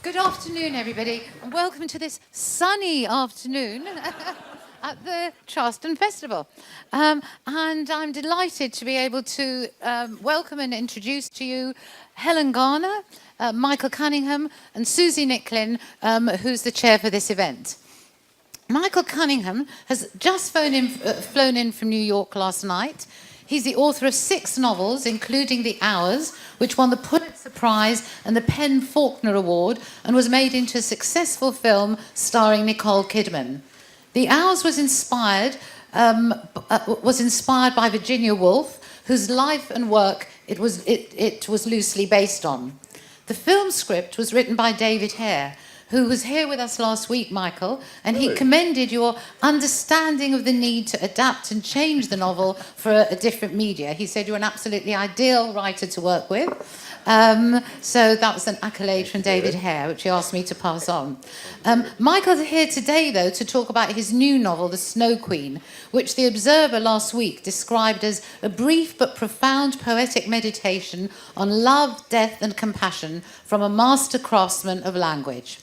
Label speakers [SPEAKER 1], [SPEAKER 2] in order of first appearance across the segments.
[SPEAKER 1] Good afternoon, everybody, and welcome to this sunny afternoon at the Charleston Festival. And I'm delighted to be able to welcome and introduce to you Helen Garner, Michael Cunningham, and Susie Nicklin, who's the chair for this event. Michael Cunningham has just flown in from New York last night. He's the author of 6 novels, including The Hours, which won the Pulitzer Prize and the Penn Faulkner Award and was made into a successful film starring Nicole Kidman. The Hours was inspired by Virginia Woolf, whose life and work it was loosely based on. The film script was written by David Hare, who was here with us last week, Michael, and he commended your understanding of the need to adapt and change the novel for a different media. He said you're an absolutely ideal writer to work with. So that was an accolade from David Hare, which he asked me to pass on. Michael's here today, though, to talk about his new novel, The Snow Queen, which The Observer last week described as a brief but profound poetic meditation on love, death, and compassion from a master craftsman of language.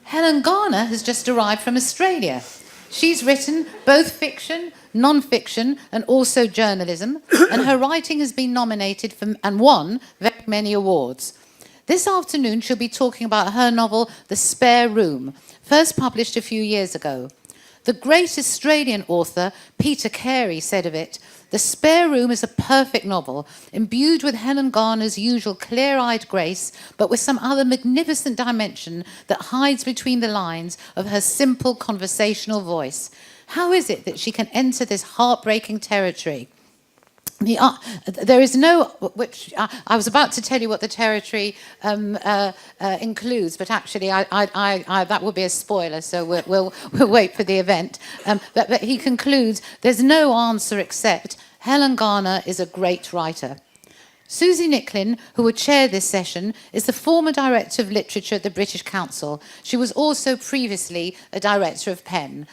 [SPEAKER 1] Helen Garner has just arrived from Australia. She's written both fiction, non-fiction, and also journalism, and her writing has been nominated for and won very many awards. This afternoon, she'll be talking about her novel, The Spare Room, first published a few years ago. The great Australian author, Peter Carey, said of it, "The Spare Room is a perfect novel, imbued with Helen Garner's usual clear-eyed grace, but with some other magnificent dimension that hides between the lines of her simple conversational voice. How is it that she can enter this heartbreaking territory?" There is no, which I was about to tell you what the territory includes, but actually that would be a spoiler, so we'll wait for the event. But he concludes, there's no answer except Helen Garner is a great writer. Susie Nicklin, who will chair this session, is the former Director of Literature at the British Council. She was also previously a Director of Penn.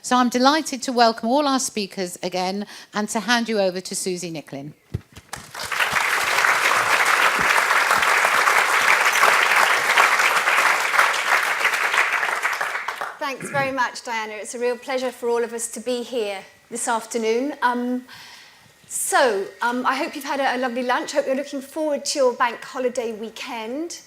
[SPEAKER 1] So I'm delighted to welcome all our speakers again and to hand you over to Susie Nicklin.
[SPEAKER 2] Thanks very much, Diana. It's a real pleasure for all of us to be here this afternoon. I hope you've had a lovely lunch. I hope you're looking forward to your bank holiday weekend.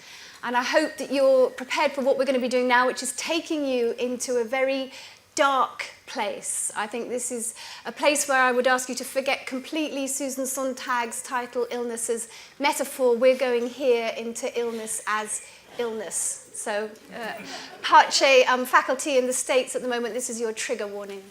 [SPEAKER 2] And I hope that you're prepared for what we're going to be doing now, which is taking you into a very dark place. I think this is a place where I would ask you to forget completely Susan Sontag's title, Illness as Metaphor. We're going here into illness as illness. So, Pace faculty in the States at the moment, this is your trigger warning.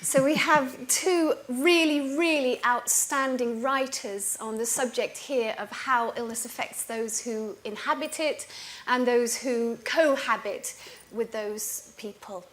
[SPEAKER 2] So we have 2 really, really outstanding writers on the subject here of how illness affects those who inhabit it and those who cohabit with those people.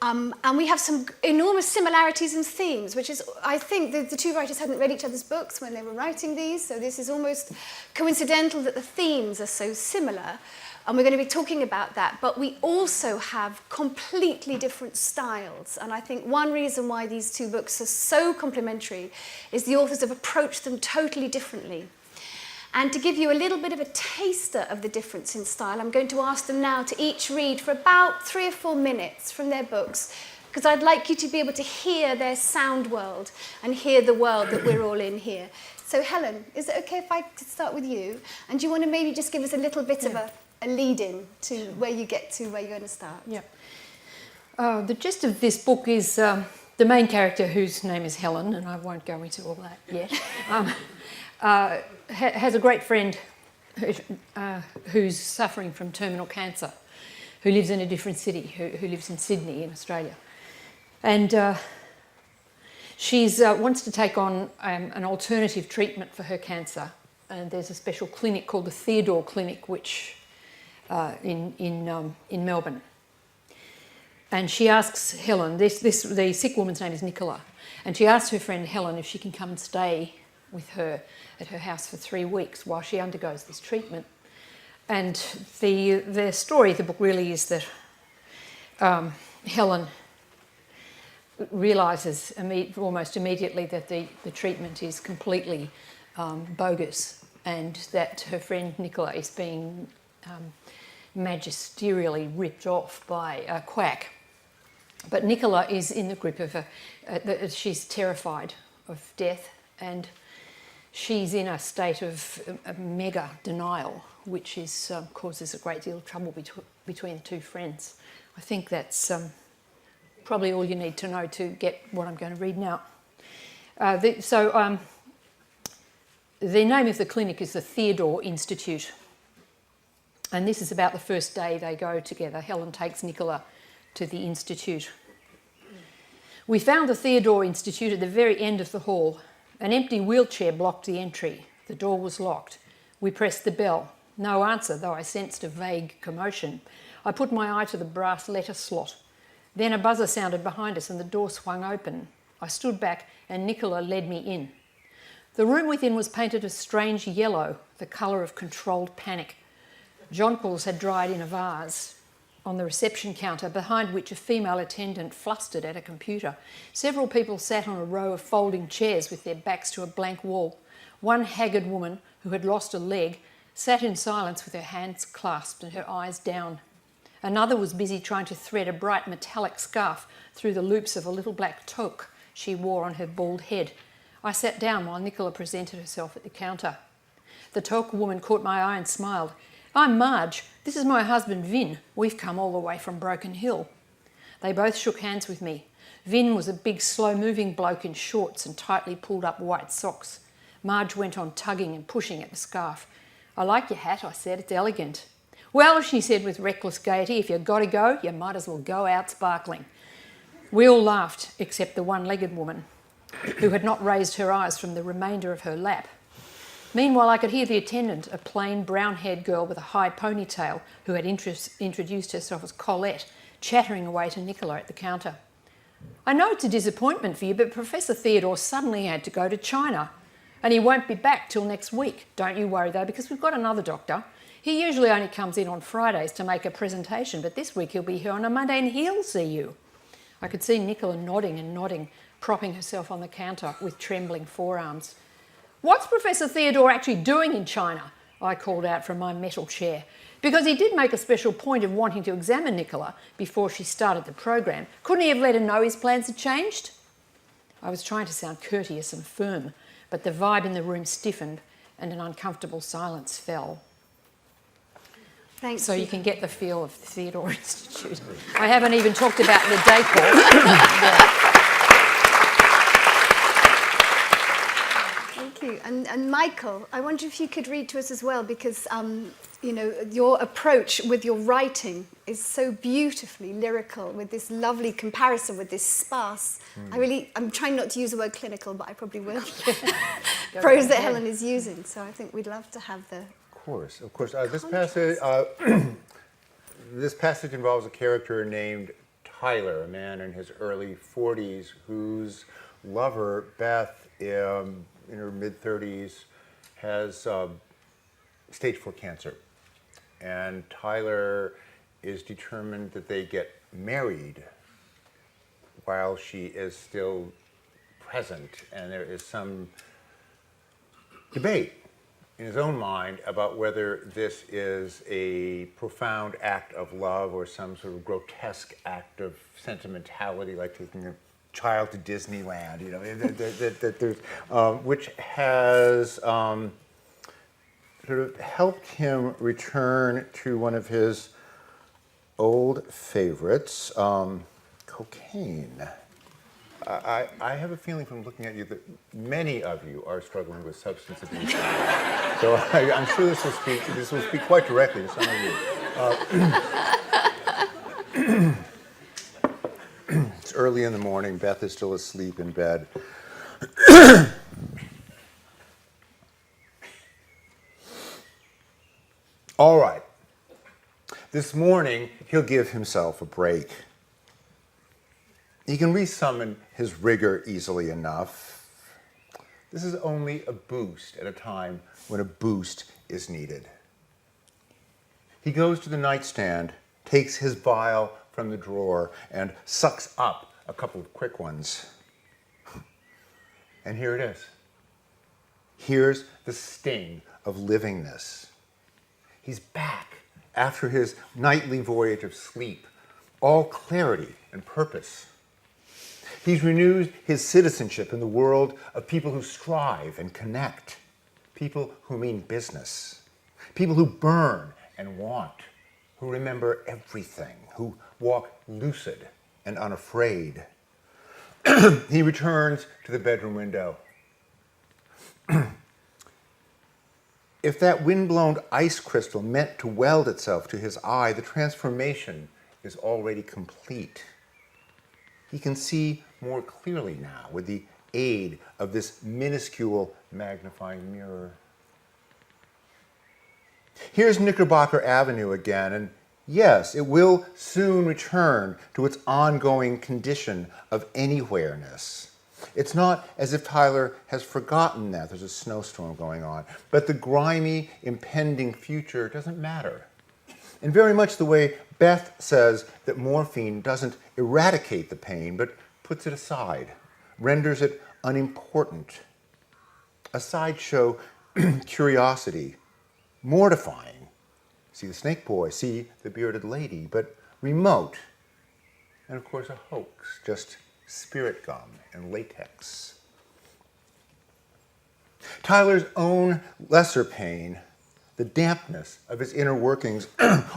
[SPEAKER 2] And we have some enormous similarities in themes, which is, I think, the 2 writers hadn't read each other's books when they were writing these, so this is almost coincidental that the themes are so similar. And we're going to be talking about that, but we also have completely different styles. And I think one reason why these 2 books are so complementary is the authors have approached them totally differently. And to give you a little bit of a taster of the difference in style, I'm going to ask them now to each read for about 3 or 4 minutes from their books, because I'd like you to be able to hear their sound world and hear the world that we're all in here. So Helen, is it okay if I start with you? And do you want to maybe just give us a little bit of a lead-in to where you get to where you're going to start?
[SPEAKER 3] Yeah. The gist of this book is the main character, whose name is Helen, and I won't go into all that yet, has a great friend who's suffering from terminal cancer, who lives in a different city, who lives in Sydney in Australia. And she wants to take on an alternative treatment for her cancer. And there's a special clinic called the Theodore Clinic, which in Melbourne. And she asks Helen, the sick woman's name is Nicola, and she asks her friend Helen if she can come and stay with her at her house for 3 weeks while she undergoes this treatment. And the story of the book really is that Helen realises almost immediately that the treatment is completely bogus, and that her friend Nicola is being magisterially ripped off by a quack. But Nicola is in the grip of she's terrified of death, and she's in a state of mega denial, which is causes a great deal of trouble between the two friends. I think that's probably all you need to know to get what I'm going to read now. The name of the clinic is the Theodore Institute, and this is about the first day they go together. Helen takes Nicola to the institute. We found the Theodore Institute at the very end of the hall. An empty wheelchair blocked the entry. The door was locked. We pressed the bell. No answer, though I sensed a vague commotion. I put my eye to the brass letter slot. Then a buzzer sounded behind us and the door swung open. I stood back and Nicola led me in. The room within was painted a strange yellow, the colour of controlled panic. Jonquils had dried in a vase on the reception counter, behind which a female attendant flustered at a computer. Several people sat on a row of folding chairs with their backs to a blank wall. One haggard woman, who had lost a leg, sat in silence with her hands clasped and her eyes down. Another was busy trying to thread a bright metallic scarf through the loops of a little black toque she wore on her bald head. I sat down while Nicola presented herself at the counter. The toque woman caught my eye and smiled. "I'm Marge. This is my husband, Vin. We've come all the way from Broken Hill." They both shook hands with me. Vin was a big, slow-moving bloke in shorts and tightly pulled-up white socks. Marge went on tugging and pushing at the scarf. "I like your hat," I said. "It's elegant." "Well," she said with reckless gaiety, "if you've got to go, you might as well go out sparkling." We all laughed, except the one-legged woman, who had not raised her eyes from the remainder of her lap. Meanwhile, I could hear the attendant, a plain, brown-haired girl with a high ponytail who had introduced herself as Colette, chattering away to Nicola at the counter. "I know it's a disappointment for you, but Professor Theodore suddenly had to go to China, and he won't be back till next week. Don't you worry, though, because we've got another doctor. He usually only comes in on Fridays to make a presentation, but this week he'll be here on a Monday and he'll see you." I could see Nicola nodding and nodding, propping herself on the counter with trembling forearms. "What's Professor Theodore actually doing in China?" I called out from my metal chair, because he did make a special point of wanting to examine Nicola before she started the program. Couldn't he have let her know his plans had changed? I was trying to sound courteous and firm, but the vibe in the room stiffened and an uncomfortable silence fell.
[SPEAKER 2] Thanks.
[SPEAKER 3] So you can get the feel of the Theodore Institute. I haven't even talked about the decor.
[SPEAKER 2] Thank you. And Michael, I wonder if you could read to us as well, because you know, your approach with your writing is so beautifully lyrical, with this lovely comparison with this sparse. I'm trying not to use the word clinical, but I probably will. Prose that Helen is using. So I think we'd love to have the.
[SPEAKER 4] Of course. This passage involves a character named Tyler, a man in his early 40s whose lover, Beth, in her mid-30s, has stage 4 cancer. And Tyler is determined that they get married while she is still present. And there is some debate in his own mind about whether this is a profound act of love or some sort of grotesque act of sentimentality, like taking a child to Disneyland, you know, which has sort of helped him return to one of his old favorites, cocaine. I have a feeling from looking at you that many of you are struggling with substance abuse. So I'm sure this will speak quite directly to some of you. It's early in the morning. Beth is still asleep in bed. All right. This morning, he'll give himself a break. He can resummon his rigor easily enough. This is only a boost at a time when a boost is needed. He goes to the nightstand, takes his vial from the drawer, and sucks up a couple of quick ones. And here it is. Here's the sting of livingness. He's back after his nightly voyage of sleep, all clarity and purpose. He's renewed his citizenship in the world of people who strive and connect, people who mean business, people who burn and want, who remember everything, who walk lucid and unafraid. He returns to the bedroom window. If that windblown ice crystal meant to weld itself to his eye, the transformation is already complete. He can see more clearly now with the aid of this minuscule magnifying mirror. Here's Knickerbocker Avenue again, and yes, it will soon return to its ongoing condition of anywhereness. It's not as if Tyler has forgotten that there's a snowstorm going on, but the grimy, impending future doesn't matter. In very much the way Beth says that morphine doesn't eradicate the pain, but puts it aside, renders it unimportant. A sideshow curiosity, mortifying. See the snake boy, see the bearded lady, but remote. And of course a hoax, just spirit gum and latex. Tyler's own lesser pain, the dampness of his inner workings,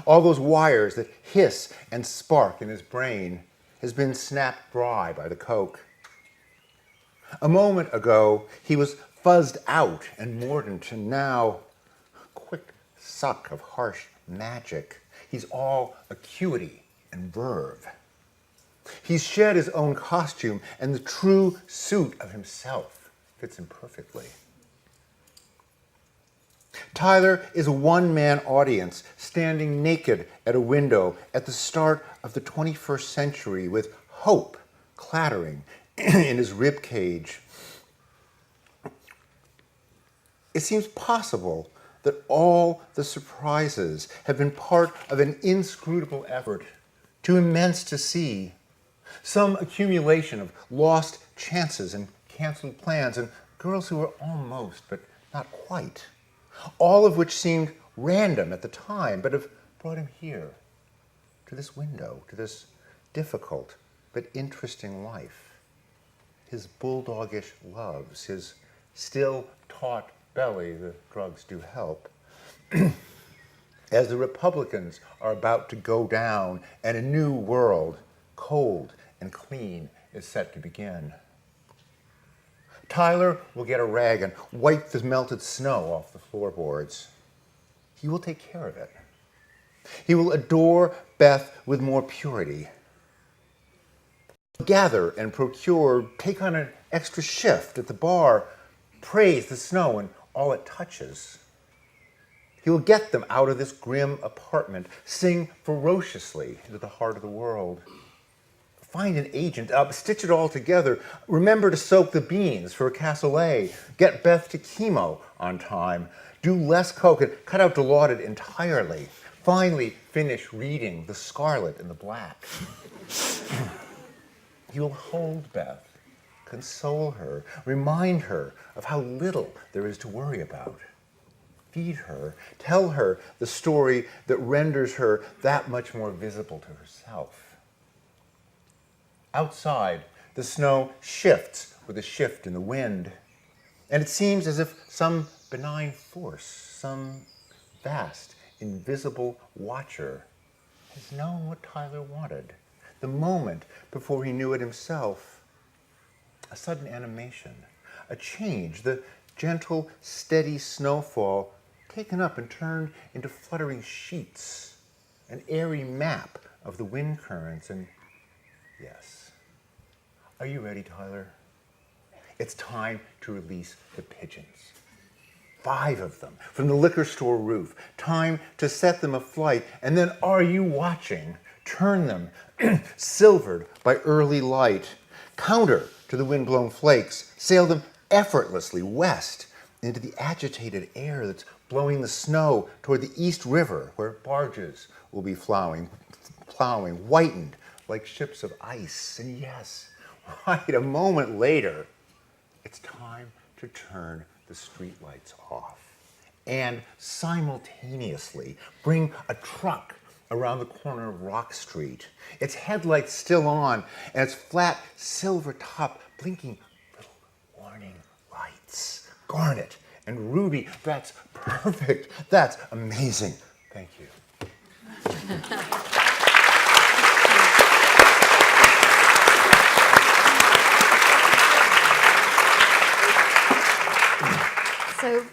[SPEAKER 4] all those wires that hiss and spark in his brain, has been snapped dry by the coke. A moment ago, he was fuzzed out and mordant, and now, quick suck of harsh magic. He's all acuity and verve. He's shed his own costume, and the true suit of himself fits him perfectly. Tyler is a one-man audience standing naked at a window at the start of the 21st century with hope clattering in his rib cage. It seems possible that all the surprises have been part of an inscrutable effort, too immense to see, some accumulation of lost chances and canceled plans and girls who were almost but not quite, all of which seemed random at the time but have brought him here, to this window, to this difficult but interesting life. His bulldogish loves, his still taut belly, the drugs do help, as the Republicans are about to go down and a new world, cold and clean, is set to begin. Tyler will get a rag and wipe the melted snow off the floorboards. He will take care of it. He will adore Beth with more purity. Gather and procure, take on an extra shift at the bar, praise the snow and all it touches. He will get them out of this grim apartment, sing ferociously into the heart of the world. Find an agent, stitch it all together. Remember to soak the beans for a cassoulet. Get Beth to chemo on time. Do less coke and cut out Dilaudid entirely. Finally finish reading The Scarlet and the Black. You'll hold Beth, console her, remind her of how little there is to worry about. Feed her, tell her the story that renders her that much more visible to herself. Outside, the snow shifts with a shift in the wind, and it seems as if some benign force, some vast, invisible watcher, has known what Tyler wanted, the moment before he knew it himself. A sudden animation, a change, the gentle, steady snowfall taken up and turned into fluttering sheets, an airy map of the wind currents, and yes. Are you ready, Tyler? It's time to release the pigeons. 5 of them from the liquor store roof. Time to set them aflight, and then are you watching? Turn them, silvered by early light, counter to the wind-blown flakes, sail them effortlessly west into the agitated air that's blowing the snow toward the East River, where barges will be plowing, whitened like ships of ice. And yes, right, a moment later, it's time to turn the streetlights off. and simultaneously bring a truck around the corner of Rock Street, its headlights still on, and its flat silver top blinking little warning lights. Garnet and ruby, that's perfect. That's amazing. Thank you.
[SPEAKER 2] So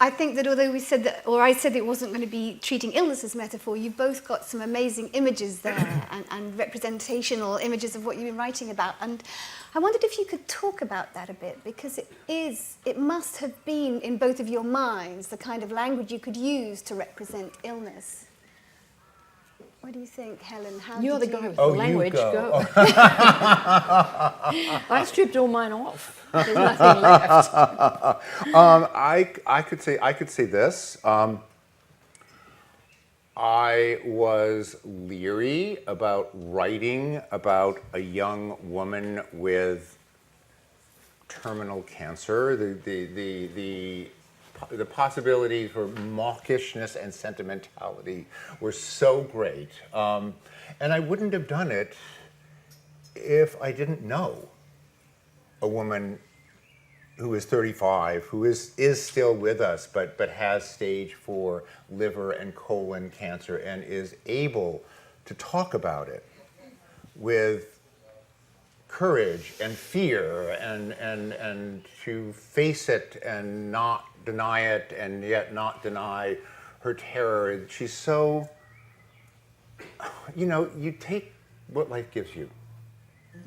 [SPEAKER 2] I think that although we said that, or I said it wasn't going to be treating illness as metaphor, you've both got some amazing images there and representational images of what you've been writing about. And I wondered if you could talk about that a bit, because it must have been in both of your minds the kind of language you could use to represent illness. What do you think, Helen?
[SPEAKER 3] You're the guy with the
[SPEAKER 4] Oh,
[SPEAKER 3] language.
[SPEAKER 4] you go.
[SPEAKER 3] I stripped all mine off. There's nothing left.
[SPEAKER 4] I could say this. I was leery about writing about a young woman with terminal cancer. The possibilities for mawkishness and sentimentality were so great. And I wouldn't have done it if I didn't know a woman who is 35, who is still with us, but has stage 4 liver and colon cancer and is able to talk about it with courage and fear and to face it and not deny it and yet not deny her terror. She's so, you take what life gives you.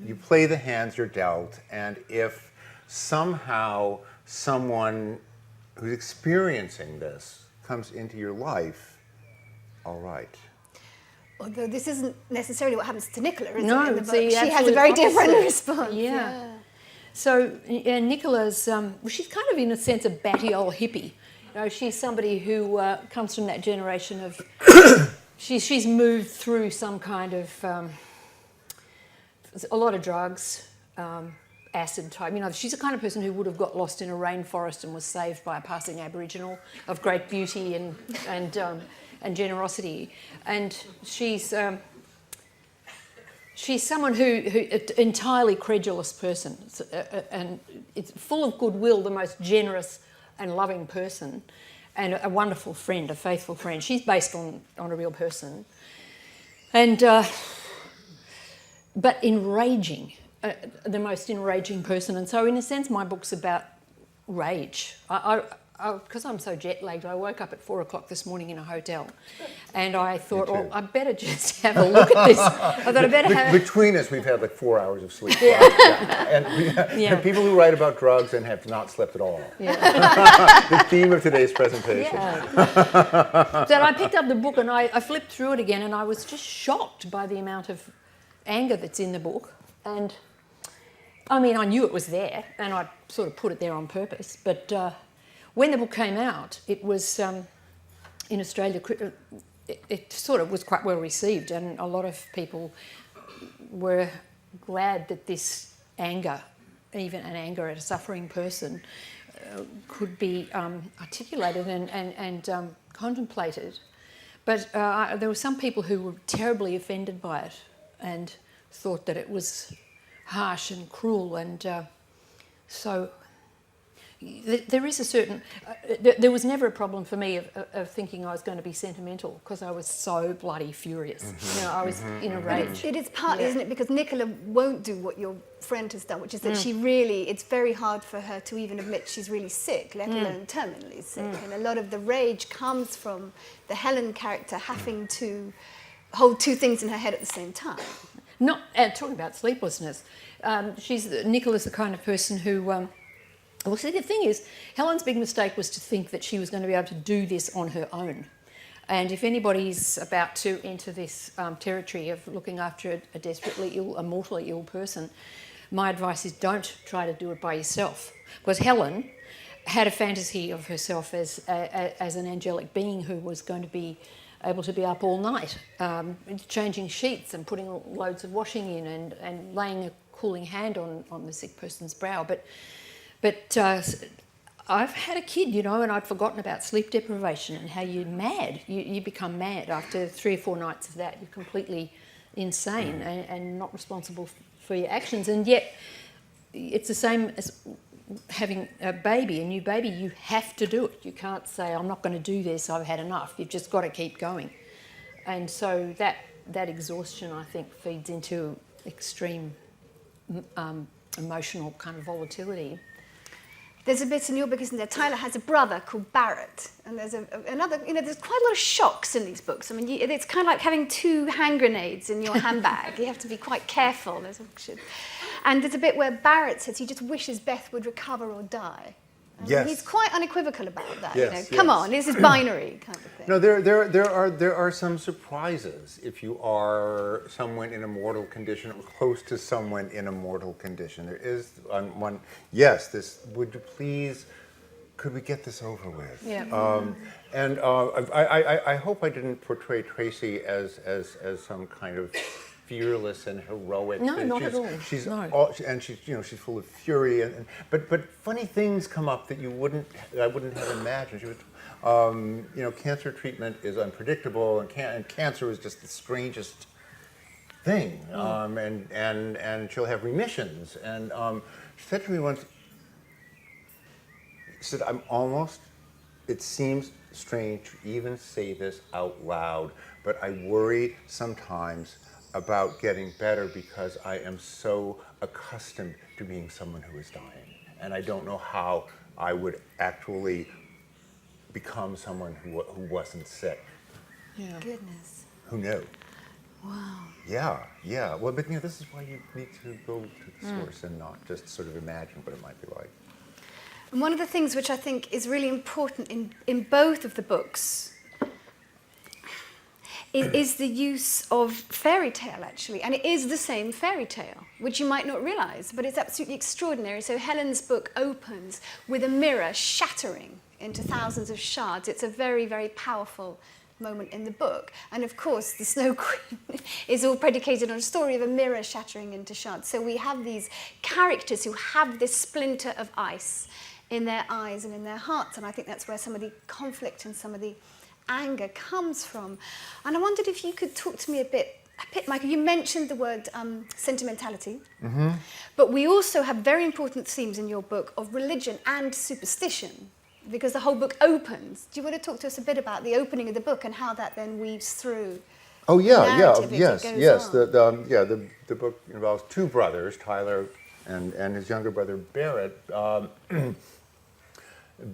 [SPEAKER 4] You play the hands you're dealt, and if somehow someone who's experiencing this comes into your life, all right.
[SPEAKER 2] Although this isn't necessarily what happens to Nicola, is
[SPEAKER 3] No,
[SPEAKER 2] it? In the
[SPEAKER 3] it's
[SPEAKER 2] book?
[SPEAKER 3] the
[SPEAKER 2] She has a
[SPEAKER 3] absolute
[SPEAKER 2] very different
[SPEAKER 3] opposite.
[SPEAKER 2] response.
[SPEAKER 3] Yeah. So Nicola's, she's kind of in a sense a batty old hippie. She's somebody who comes from that generation of, she's moved through some kind of, a lot of drugs, acid type. She's the kind of person who would have got lost in a rainforest and was saved by a passing Aboriginal of great beauty and generosity. And she's someone who entirely credulous person, and it's full of goodwill, the most generous and loving person, and a wonderful friend, a faithful friend. She's based on a real person, and but enraging, the most enraging person. And so, in a sense, my book's about rage. Because I'm so jet lagged, I woke up at 4 o'clock this morning in a hotel, and I thought, I better just have a look at this. I thought I better have.
[SPEAKER 4] Between us, we've had like 4 hours of sleep.
[SPEAKER 3] Yeah.
[SPEAKER 4] And people who write about drugs and have not slept at all.
[SPEAKER 3] Yeah.
[SPEAKER 4] The theme of today's presentation.
[SPEAKER 3] Yeah. So I picked up the book and I flipped through it again, and I was just shocked by the amount of anger that's in the book. And I mean, I knew it was there, and I sort of put it there on purpose, but. When the book came out, it was, in Australia, it sort of was quite well received, and a lot of people were glad that this anger, even an anger at a suffering person, could be articulated and contemplated. But there were some people who were terribly offended by it and thought that it was harsh and cruel, and so... There is a certain... there was never a problem for me of thinking I was going to be sentimental, because I was so bloody furious.
[SPEAKER 4] Mm-hmm.
[SPEAKER 3] I was in a rage.
[SPEAKER 2] It is partly, isn't it, because Nicola won't do what your friend has done, which is that she really... It's very hard for her to even admit she's really sick, let alone terminally sick. And a lot of the rage comes from the Helen character having to hold two things in her head at the same time.
[SPEAKER 3] Not talking about sleeplessness. Nicola's the kind of person who... Well, see, the thing is, Helen's big mistake was to think that she was going to be able to do this on her own. And if anybody's about to enter this territory of looking after a desperately ill, a mortally ill person, my advice is don't try to do it by yourself. Because Helen had a fantasy of herself as an angelic being who was going to be able to be up all night, changing sheets and putting loads of washing in and laying a cooling hand on the sick person's brow. But I've had a kid, you know, and I'd forgotten about sleep deprivation and how you're mad. You become mad after 3 or 4 nights of that. You're completely insane and not responsible for your actions. And yet, it's the same as having a baby, a new baby. You have to do it. You can't say, I'm not going to do this, I've had enough. You've just got to keep going. And so that exhaustion, I think, feeds into extreme emotional kind of volatility.
[SPEAKER 2] There's a bit in your book, isn't there? Tyler has a brother called Barrett, and there's another. You know, there's quite a lot of shocks in these books. I mean, it's kind of like having 2 hand grenades in your handbag. You have to be quite careful. And there's a bit where Barrett says he just wishes Beth would recover or die.
[SPEAKER 4] Yes.
[SPEAKER 2] He's quite unequivocal about that.
[SPEAKER 4] Yes,
[SPEAKER 2] Come
[SPEAKER 4] yes.
[SPEAKER 2] on, this is binary kind of thing.
[SPEAKER 4] No, there are some surprises if you are someone in a mortal condition or close to someone in a mortal condition. There is one. Yes, this. Would you please? Could we get this over with?
[SPEAKER 3] Yeah.
[SPEAKER 4] I hope I didn't portray Tracy as some kind of fearless and heroic.
[SPEAKER 3] No, not at all.
[SPEAKER 4] She's
[SPEAKER 3] No.
[SPEAKER 4] and she's full of fury but funny things come up that I wouldn't have imagined. She was, cancer treatment is unpredictable, and cancer is just the strangest thing. And she'll have remissions. And she said to me once, she said, it seems strange to even say this out loud, but I worry sometimes about getting better because I am so accustomed to being someone who is dying. And I don't know how I would actually become someone who wasn't sick.
[SPEAKER 3] Yeah.
[SPEAKER 2] Goodness.
[SPEAKER 4] Who knew?
[SPEAKER 2] Wow.
[SPEAKER 4] Yeah. Well, but this is why you need to go to the source and not just sort of imagine what it might be like.
[SPEAKER 2] And one of the things which I think is really important in both of the books is the use of fairy tale, actually. And it is the same fairy tale, which you might not realise, but it's absolutely extraordinary. So Helen's book opens with a mirror shattering into thousands of shards. It's a very, very powerful moment in the book. And of course, the Snow Queen is all predicated on a story of a mirror shattering into shards. So we have these characters who have this splinter of ice in their eyes and in their hearts. And I think that's where some of the conflict and some of the anger comes from. And I wondered if you could talk to me a bit, Michael. You mentioned the word sentimentality, but we also have very important themes in your book of religion and superstition, because the whole book opens. Do you want to talk to us a bit about the opening of the book and how that then weaves through?
[SPEAKER 4] Oh yeah,
[SPEAKER 2] narrative
[SPEAKER 4] yes.
[SPEAKER 2] on?
[SPEAKER 4] The book involves 2 brothers, Tyler and his younger brother Barrett.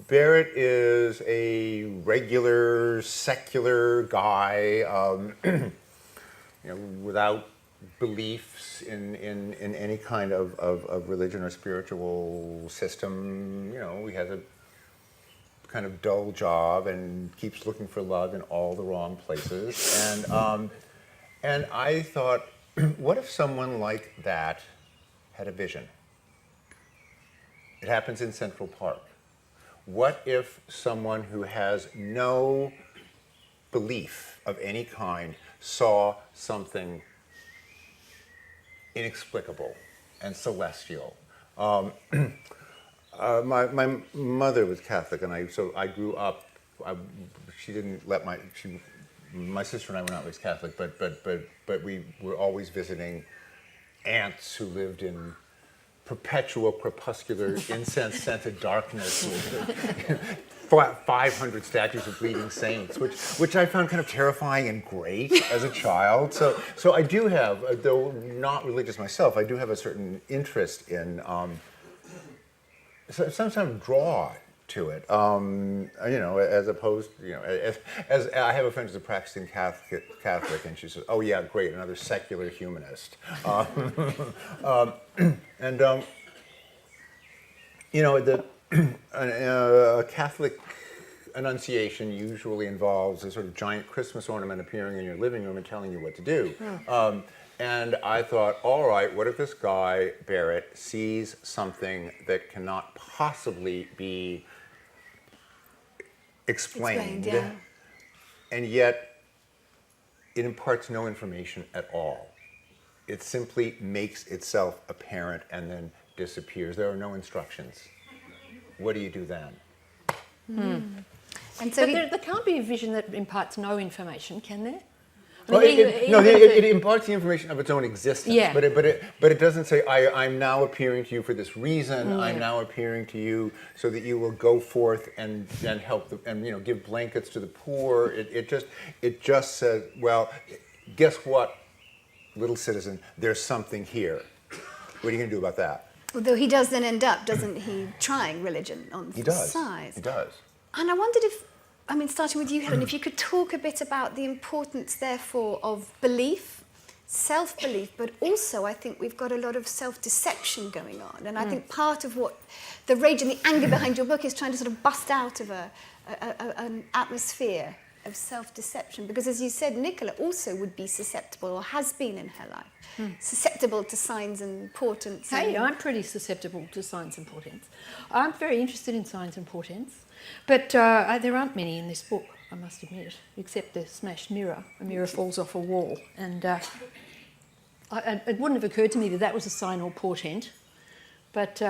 [SPEAKER 4] Barrett is a regular secular guy, without beliefs in any kind of religion or spiritual system. He has a kind of dull job and keeps looking for love in all the wrong places. And I thought, what if someone like that had a vision? It happens in Central Park. What if someone who has no belief of any kind saw something inexplicable and celestial? My mother was Catholic, and so I grew up. She didn't let my sister and I were not raised Catholic, but we were always visiting aunts who lived in perpetual crepuscular incense-scented darkness with 500 statues of bleeding saints, which I found kind of terrifying and great as a child. So I do have, though not religious myself, I do have a certain interest in some sort of draw to it, as opposed, as I have a friend who's a practicing Catholic, and she says, "Oh yeah, great, another secular humanist." A Catholic Annunciation usually involves a sort of giant Christmas ornament appearing in your living room and telling you what to do. And I thought, all right, what if this guy, Barrett, sees something that cannot possibly be explained,
[SPEAKER 2] yeah.
[SPEAKER 4] and yet it imparts no information at all. It simply makes itself apparent and then disappears. There are no instructions. what do you do then?
[SPEAKER 2] And so
[SPEAKER 3] But there can't be a vision that imparts no information, can there? I
[SPEAKER 4] Well,
[SPEAKER 3] mean,
[SPEAKER 4] it imparts the information of its own existence,
[SPEAKER 3] Yeah.
[SPEAKER 4] but it doesn't say, I'm now appearing to you for this reason. I'm now appearing to you so that you will go forth and help and give blankets to the poor. It just says, well, guess what, little citizen? There's something here. What are you going to do about that?
[SPEAKER 2] although he does then end up, doesn't he, trying religion on
[SPEAKER 4] He
[SPEAKER 2] the
[SPEAKER 4] does.
[SPEAKER 2] side.
[SPEAKER 4] He does.
[SPEAKER 2] And I wondered if, I mean, starting with you, Helen, if you could talk a bit about the importance, therefore, of belief, self-belief, but also I think we've got a lot of self-deception going on. And I think part of what the rage and the anger behind your book is trying to sort of bust out of an atmosphere of self-deception. Because as you said, Nicola also would be susceptible, or has been in her life, susceptible to signs and portents.
[SPEAKER 3] Hey,
[SPEAKER 2] and
[SPEAKER 3] I'm pretty susceptible to signs and portents. I'm very interested in signs and portents, but there aren't many in this book, I must admit, except the smashed mirror. A mirror falls off a wall, and it wouldn't have occurred to me that that was a sign or portent, but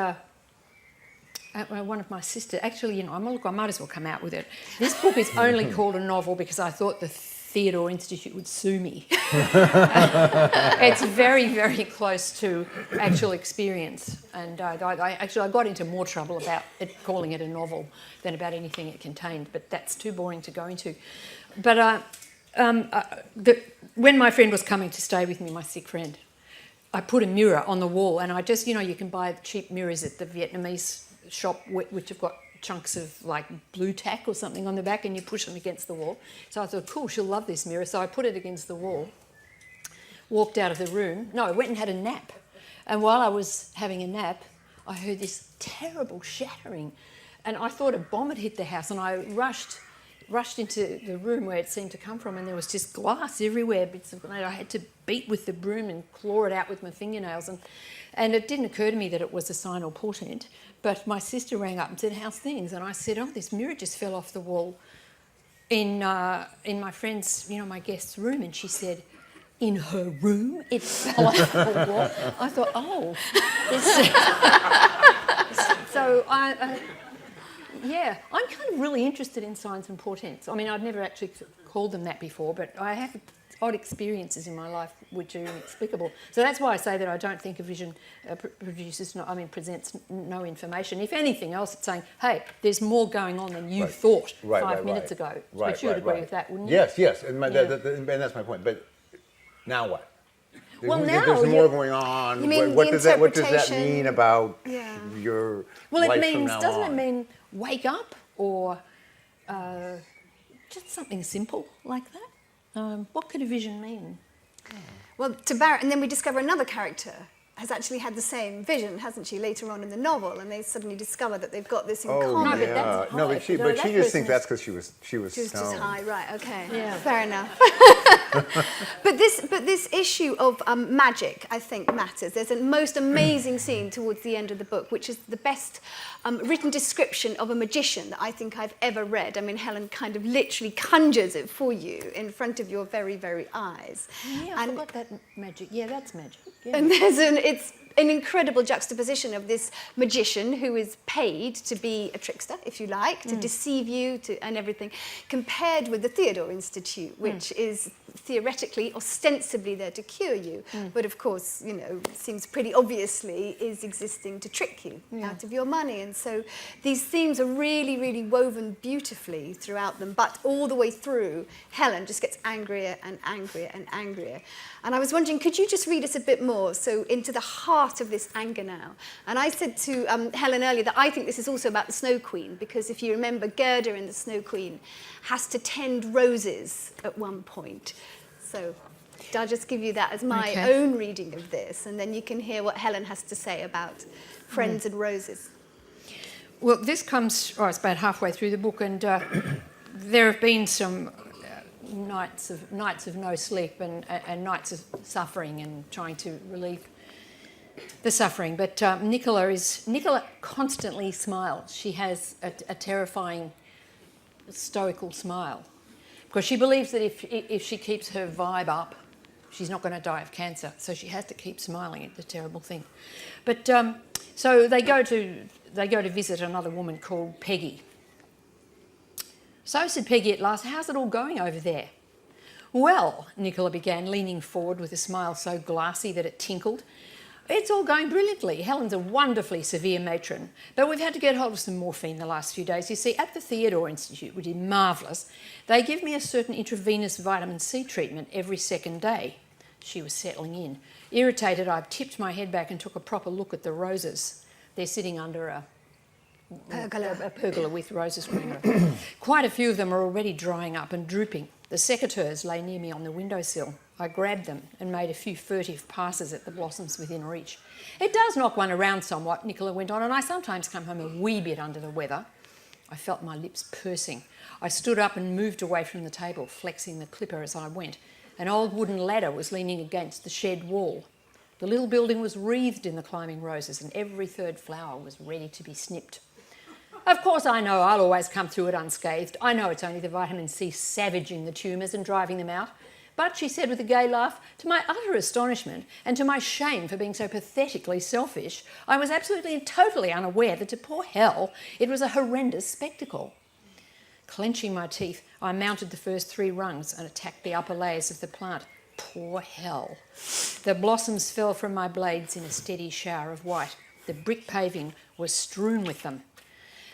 [SPEAKER 3] one of my sisters, actually, I might as well come out with it. This book is only called a novel because I thought the Theodore Institute would sue me. It's very, very close to actual experience, and I got into more trouble about calling it a novel than about anything it contained, but that's too boring to go into. But when my friend was coming to stay with me, my sick friend, I put a mirror on the wall, and I just, you can buy cheap mirrors at the Vietnamese shop which have got chunks of like blue tack or something on the back, and you push them against the wall. So I thought, cool, she'll love this mirror. So I put it against the wall, walked out of the room. No, I went and had a nap. And while I was having a nap, I heard this terrible shattering, and I thought a bomb had hit the house, and I rushed into the room where it seemed to come from, and there was just glass everywhere, bits of grenade. I had to beat with the broom and claw it out with my fingernails, and it didn't occur to me that it was a sign or portent. But my sister rang up and said, "How's things?" And I said, "Oh, this mirror just fell off the wall in my friend's, my guest's room." And she said, "In her room? It fell off the wall?" I thought, oh. So yeah, I'm kind of really interested in signs and portents. I mean, I've never actually called them that before, but I have odd experiences in my life which are inexplicable. So that's why I say that I don't think a vision presents no information. If anything else, it's saying, hey, there's more going on than you thought 5 minutes ago. But you would agree with that, wouldn't you?
[SPEAKER 4] Yes, and that's my point. But now what?
[SPEAKER 3] Well, now
[SPEAKER 4] there's more going on.
[SPEAKER 2] You mean
[SPEAKER 4] what does that
[SPEAKER 2] interpretation?
[SPEAKER 4] mean about your
[SPEAKER 3] Well,
[SPEAKER 4] life
[SPEAKER 3] it means,
[SPEAKER 4] from now
[SPEAKER 3] doesn't
[SPEAKER 4] on?
[SPEAKER 3] it mean wake up, or just something simple like that? What could a vision mean?
[SPEAKER 2] Well, to Barrett, and then we discover another character has actually had the same vision, hasn't she, later on in the novel, and they suddenly discover that they've got this in common.
[SPEAKER 3] No, but that's
[SPEAKER 4] No,
[SPEAKER 3] high.
[SPEAKER 4] but she
[SPEAKER 3] No, that
[SPEAKER 4] just
[SPEAKER 3] person
[SPEAKER 4] thinks that's because she was
[SPEAKER 2] She was just
[SPEAKER 4] stoned.
[SPEAKER 2] high, right? Okay,
[SPEAKER 3] Yeah.
[SPEAKER 2] fair enough. But this issue of magic, I think, matters. There's a most amazing scene towards the end of the book, which is the best written description of a magician that I think I've ever read. I mean, Helen kind of literally conjures it for you in front of your very, very eyes.
[SPEAKER 3] Yeah, I forgot that magic. Yeah, that's magic. Yeah.
[SPEAKER 2] And it's an incredible juxtaposition of this magician who is paid to be a trickster, if you like, to deceive you and everything, compared with the Theodore Institute, which is theoretically, ostensibly there to cure you, but of course, seems pretty obviously is existing to trick you out of your money. And so these themes are really, really woven beautifully throughout them, but all the way through, Helen just gets angrier and angrier and angrier. And I was wondering, could you just read us a bit more, so into the heart of this anger now? And I said to Helen earlier that I think this is also about the Snow Queen, because if you remember, Gerda in the Snow Queen has to tend roses at one point. So I'll just give you that as my own reading of this, and then you can hear what Helen has to say about friends and roses.
[SPEAKER 3] Well, this comes, it's about halfway through the book, and there have been some nights of no sleep and nights of suffering and trying to relieve the suffering. But Nicola constantly smiles. She has a terrifying stoical smile, because she believes that if she keeps her vibe up, she's not going to die of cancer. So she has to keep smiling at the terrible thing. But so they go to they go to visit another woman called Peggy. So, said Peggy at last, how's it all going over there? Well, Nicola began, leaning forward with a smile so glassy that it tinkled. It's all going brilliantly. Helen's a wonderfully severe matron, but we've had to get hold of some morphine the last few days. You see, at the Theodore Institute, which is marvellous, they give me a certain intravenous vitamin C treatment every second day. She was settling in. Irritated, I tipped my head back and took a proper look at the roses. They're sitting under a pergola with roses growing around. Quite a few of them are already drying up and drooping. The secateurs lay near me on the windowsill. I grabbed them and made a few furtive passes at the blossoms within reach. It does knock one around somewhat, Nicola went on, and I sometimes come home a wee bit under the weather. I felt my lips pursing. I stood up and moved away from the table, flexing the clipper as I went. An old wooden ladder was leaning against the shed wall. The little building was wreathed in the climbing roses, and every third flower was ready to be snipped. Of course, I know I'll always come through it unscathed. I know it's only the vitamin C savaging the tumours and driving them out. But, she said with a gay laugh, to my utter astonishment and to my shame for being so pathetically selfish, I was absolutely and totally unaware that to poor Hell it was a horrendous spectacle. Clenching my teeth, I mounted the first 3 rungs and attacked the upper layers of the plant. Poor Hell. The blossoms fell from my blades in a steady shower of white. The brick paving was strewn with them.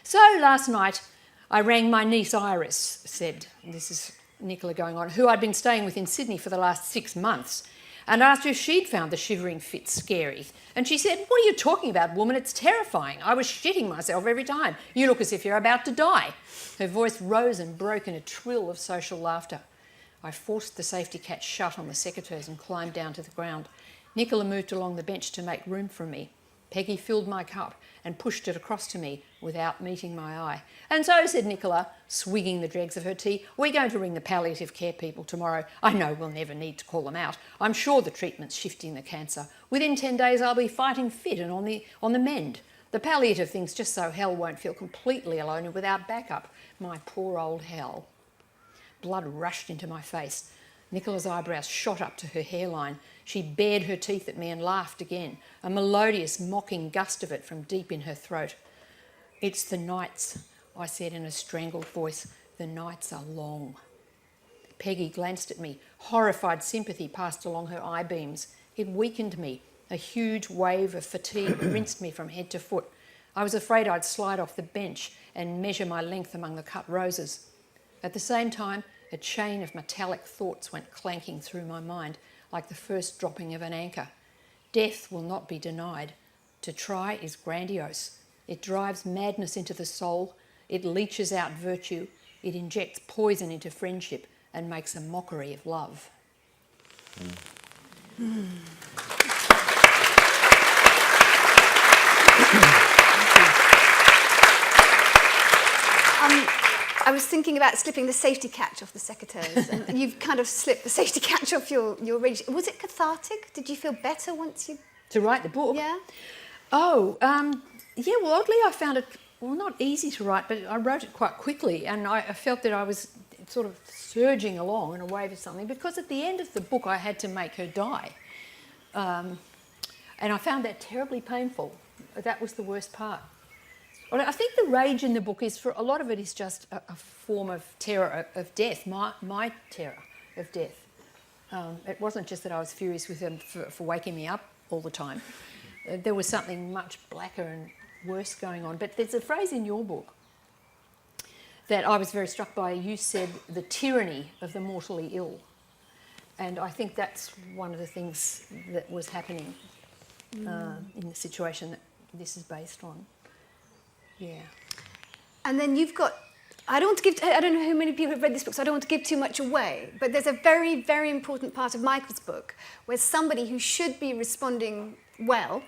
[SPEAKER 3] So last night I rang my niece Iris, said, this is Nicola going on, who I'd been staying with in Sydney for the last 6 months, and asked her if she'd found the shivering fit scary. And she said, what are you talking about, woman? It's terrifying. I was shitting myself every time. You look as if you're about to die. Her voice rose and broke in a trill of social laughter. I forced the safety catch shut on the secateurs and climbed down to the ground. Nicola moved along the bench to make room for me. Peggy filled my cup and pushed it across to me without meeting my eye. And so, said Nicola, swigging the dregs of her tea, we're going to ring the palliative care people tomorrow. I know we'll never need to call them out. I'm sure the treatment's shifting the cancer. Within 10 days I'll be fighting fit and on the mend. The palliative thing's just so Hell won't feel completely alone and without backup. My poor old Hell. Blood rushed into my face. Nicola's eyebrows shot up to her hairline. She bared her teeth at me and laughed again, a melodious, mocking gust of it from deep in her throat. It's the nights, I said in a strangled voice. The nights are long. Peggy glanced at me. Horrified sympathy passed along her eye beams. It weakened me. A huge wave of fatigue rinsed me from head to foot. I was afraid I'd slide off the bench and measure my length among the cut roses. At the same time, a chain of metallic thoughts went clanking through my mind, like the first dropping of an anchor. Death will not be denied. To try is grandiose. It drives madness into the soul. It leaches out virtue. It injects poison into friendship and makes a mockery of love.
[SPEAKER 2] I was thinking about slipping the safety catch off the secateurs, and you've kind of slipped the safety catch off your rage. Was it cathartic? Did you feel better once you...
[SPEAKER 3] To write the book?
[SPEAKER 2] Yeah?
[SPEAKER 3] Oh, yeah, well, oddly I found it, well, not easy to write, but I wrote it quite quickly, and I felt that I was sort of surging along in a wave of something, because at the end of the book I had to make her die. And I found that terribly painful. That was the worst part. Well, I think the rage in the book is, for a lot of it, is just a form of terror of death, my terror of death. It wasn't just that I was furious with him for waking me up all the time. There was something much blacker and worse going on. But there's a phrase in your book that I was very struck by. You said, the tyranny of the mortally ill. And I think that's one of the things that was happening in the situation that this is based on. Yeah.
[SPEAKER 2] And then you've got... I don't know how many people have read this book, so I don't want to give too much away, but there's a very, very important part of Michael's book where somebody who should be responding well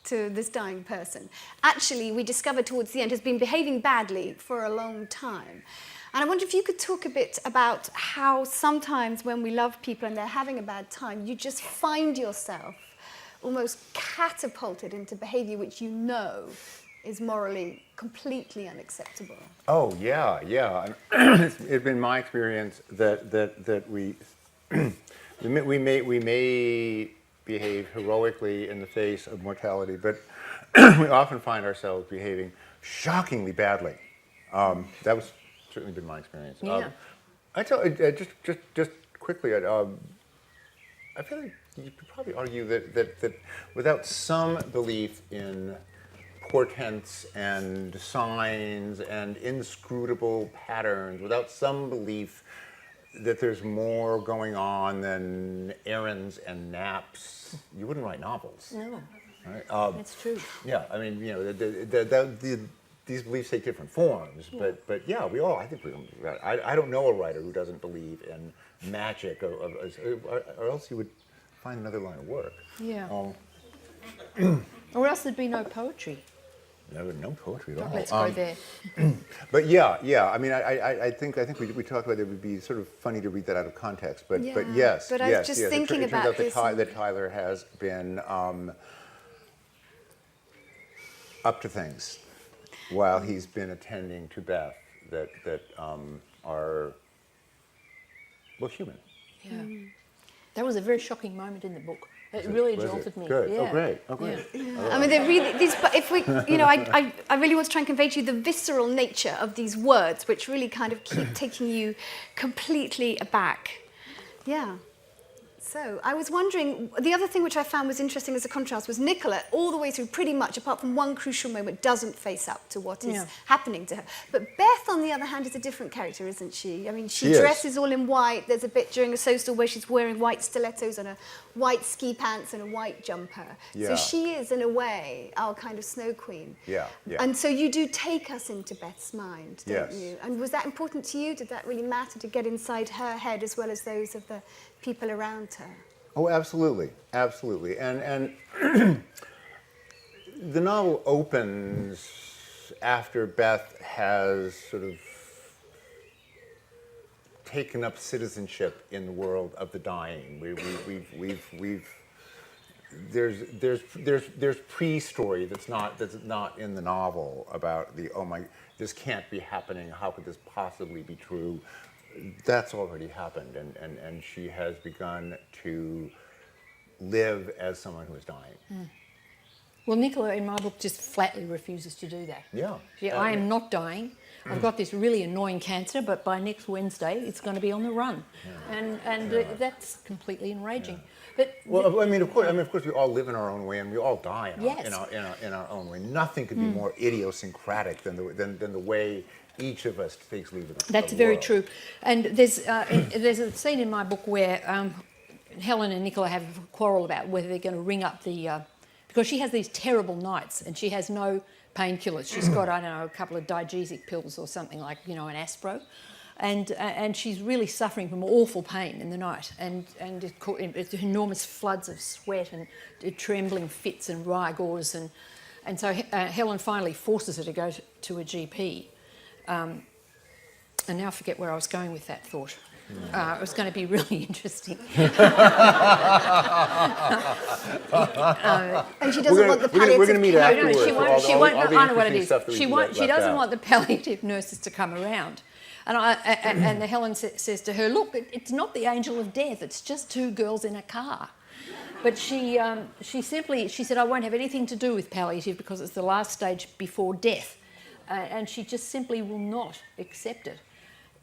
[SPEAKER 2] to this dying person, actually, we discovered towards the end, has been behaving badly for a long time. And I wonder if you could talk a bit about how sometimes when we love people and they're having a bad time, you just find yourself almost catapulted into behaviour which you know is morally completely unacceptable.
[SPEAKER 4] Oh, yeah. It's been my experience that we we may behave heroically in the face of mortality, but we often find ourselves behaving shockingly badly. That was certainly been my experience.
[SPEAKER 3] Yeah.
[SPEAKER 4] I tell just quickly. I feel like you could probably argue that without some belief in portents and signs and inscrutable patterns, without some belief that there's more going on than errands and naps, you wouldn't write novels.
[SPEAKER 3] No,
[SPEAKER 4] Right?
[SPEAKER 3] that's true.
[SPEAKER 4] Yeah, I mean, these beliefs take different forms, but yeah, we all. I think I don't know a writer who doesn't believe in magic, or else you would find another line of work.
[SPEAKER 3] Yeah. Or else there'd be no poetry.
[SPEAKER 4] No poetry at all.
[SPEAKER 3] Let's go there.
[SPEAKER 4] But yeah. I mean, I think we talked about it would be sort of funny to read that out of context. But yes.
[SPEAKER 2] But I was just thinking
[SPEAKER 4] it turns
[SPEAKER 2] about
[SPEAKER 4] out
[SPEAKER 2] this.
[SPEAKER 4] that Tyler has been up to things while he's been attending to Beth that are human.
[SPEAKER 3] Yeah. That was a very shocking moment in the book. It really jolted me.
[SPEAKER 4] Good.
[SPEAKER 3] Yeah.
[SPEAKER 4] Oh, great. Oh, great.
[SPEAKER 2] Yeah. I mean, they're really these. But if we, I really want to try and convey to you the visceral nature of these words, which really kind of keep taking you completely aback. Yeah. So I was wondering, the other thing which I found was interesting as a contrast was Nicola, all the way through pretty much, apart from one crucial moment, doesn't face up to what is happening to her. But Beth, on the other hand, is a different character, isn't she? I mean, she dresses all in white. There's a bit during a social where she's wearing white stilettos and a white ski pants and a white jumper.
[SPEAKER 4] Yeah.
[SPEAKER 2] So she is, in a way, our kind of snow queen.
[SPEAKER 4] Yeah.
[SPEAKER 2] And so you do take us into Beth's mind, don't
[SPEAKER 4] Yes.
[SPEAKER 2] you? And was that important to you? Did that really matter to get inside her head as well as those of the people around her?
[SPEAKER 4] Oh, absolutely. And the novel opens after Beth has sort of taken up citizenship in the world of the dying. There's pre-story that's not in the novel about this can't be happening. How could this possibly be true? That's already happened, and she has begun to live as someone who is dying.
[SPEAKER 3] Mm. Well, Nicola in my book just flatly refuses to do that.
[SPEAKER 4] Yeah.
[SPEAKER 3] I am not dying. I've got this really annoying cancer, but by next Wednesday it's going to be on the run, and that's completely enraging. But
[SPEAKER 4] well, I mean, of course, we all live in our own way, and we all die in our own way. Nothing could be more idiosyncratic than the way each of us takes leave of the
[SPEAKER 3] That's
[SPEAKER 4] world.
[SPEAKER 3] very true. And there's a scene in my book where Helen and Nicola have a quarrel about whether they're going to ring up the... because she has these terrible nights and she has no painkillers. She's got, I don't know, a couple of digesic pills or something like, an Aspro. And she's really suffering from awful pain in the night and it's enormous floods of sweat and trembling fits and rigors. And so Helen finally forces her to go to a GP. And now I forget where I was going with that thought. It was going to be really interesting.
[SPEAKER 2] And she doesn't want the palliative.
[SPEAKER 4] We're going to meet afterwards.
[SPEAKER 3] She won't. I know what it is.
[SPEAKER 4] She
[SPEAKER 3] She doesn't want the palliative nurses to come around. And Helen says to her, "Look, it's not the angel of death. It's just two girls in a car." But she said, "I won't have anything to do with palliative because it's the last stage before death." And she just simply will not accept it.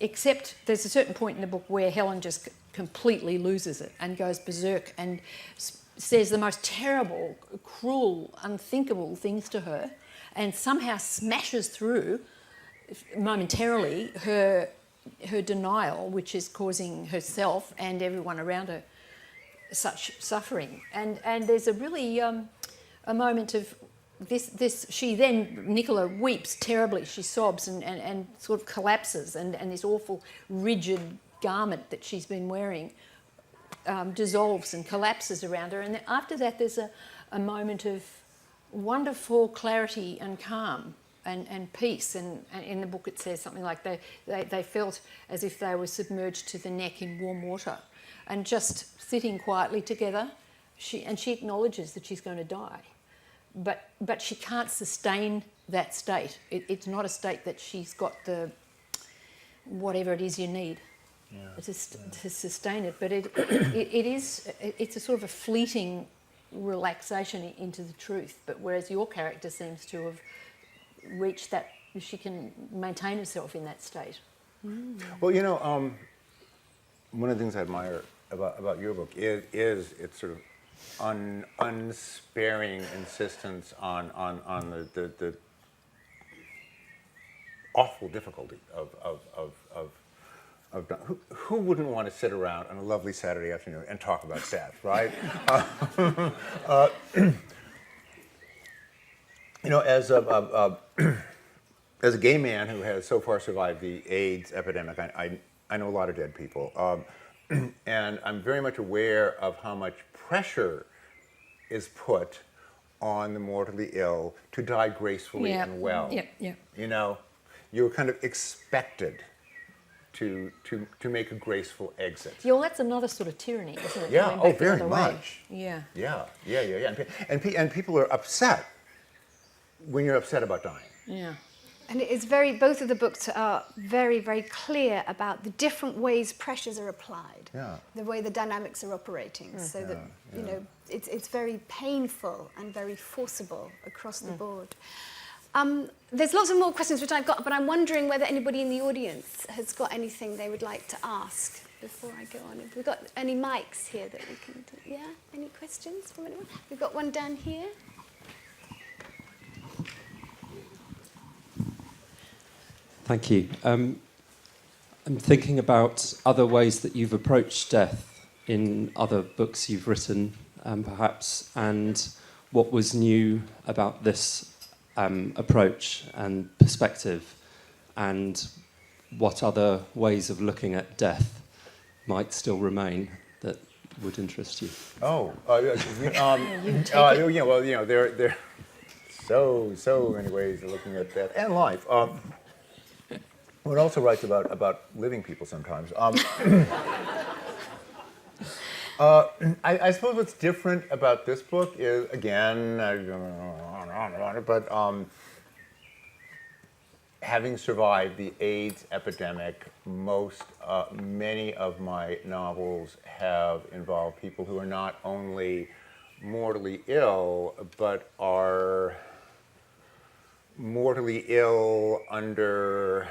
[SPEAKER 3] Except there's a certain point in the book where Helen just completely loses it and goes berserk and says the most terrible, cruel, unthinkable things to her and somehow smashes through momentarily her denial, which is causing herself and everyone around her such suffering. And there's a really a moment of Nicola weeps terribly. She sobs and sort of collapses, and this awful rigid garment that she's been wearing dissolves and collapses around her. And after that, there's a moment of wonderful clarity and calm and peace. And in the book, it says something like they felt as if they were submerged to the neck in warm water, and just sitting quietly together. She acknowledges that she's going to die. But she can't sustain that state. It's not a state that she's got the whatever it is you need to sustain it. But it's a sort of a fleeting relaxation into the truth. But whereas your character seems to have reached that, she can maintain herself in that state.
[SPEAKER 4] Well, you know, one of the things I admire about your book is its sort of unsparing insistence on the awful difficulty of who wouldn't want to sit around on a lovely Saturday afternoon and talk about death, right? You know, as a gay man who has so far survived the AIDS epidemic, I know a lot of dead people, and I'm very much aware of how much pressure is put on the mortally ill to die gracefully and well. You know, you're kind of expected to make a graceful exit.
[SPEAKER 3] Yeah, well, that's another sort of tyranny, isn't it?
[SPEAKER 4] Yeah,
[SPEAKER 3] Going back the
[SPEAKER 4] very
[SPEAKER 3] other
[SPEAKER 4] much.
[SPEAKER 3] way.
[SPEAKER 4] Yeah. And people are upset when you're upset about dying.
[SPEAKER 3] Yeah.
[SPEAKER 2] And it is both of the books are very, very clear about the different ways pressures are applied, the way the dynamics are operating, so that, you know, it's very painful and very forcible across the board. There's lots of more questions which I've got, but I'm wondering whether anybody in the audience has got anything they would like to ask before I go on. Have we got any mics here that we can do? Yeah? Any questions from anyone? We've got one down here.
[SPEAKER 5] Thank you. I'm thinking about other ways that you've approached death in other books you've written, perhaps, and what was new about this approach and perspective, and what other ways of looking at death might still remain that would interest you.
[SPEAKER 4] Well, you know, there are so many ways of looking at death and life. One also writes about living people sometimes. I suppose what's different about this book is, again, but having survived the AIDS epidemic, many of my novels have involved people who are not only mortally ill, but are mortally ill under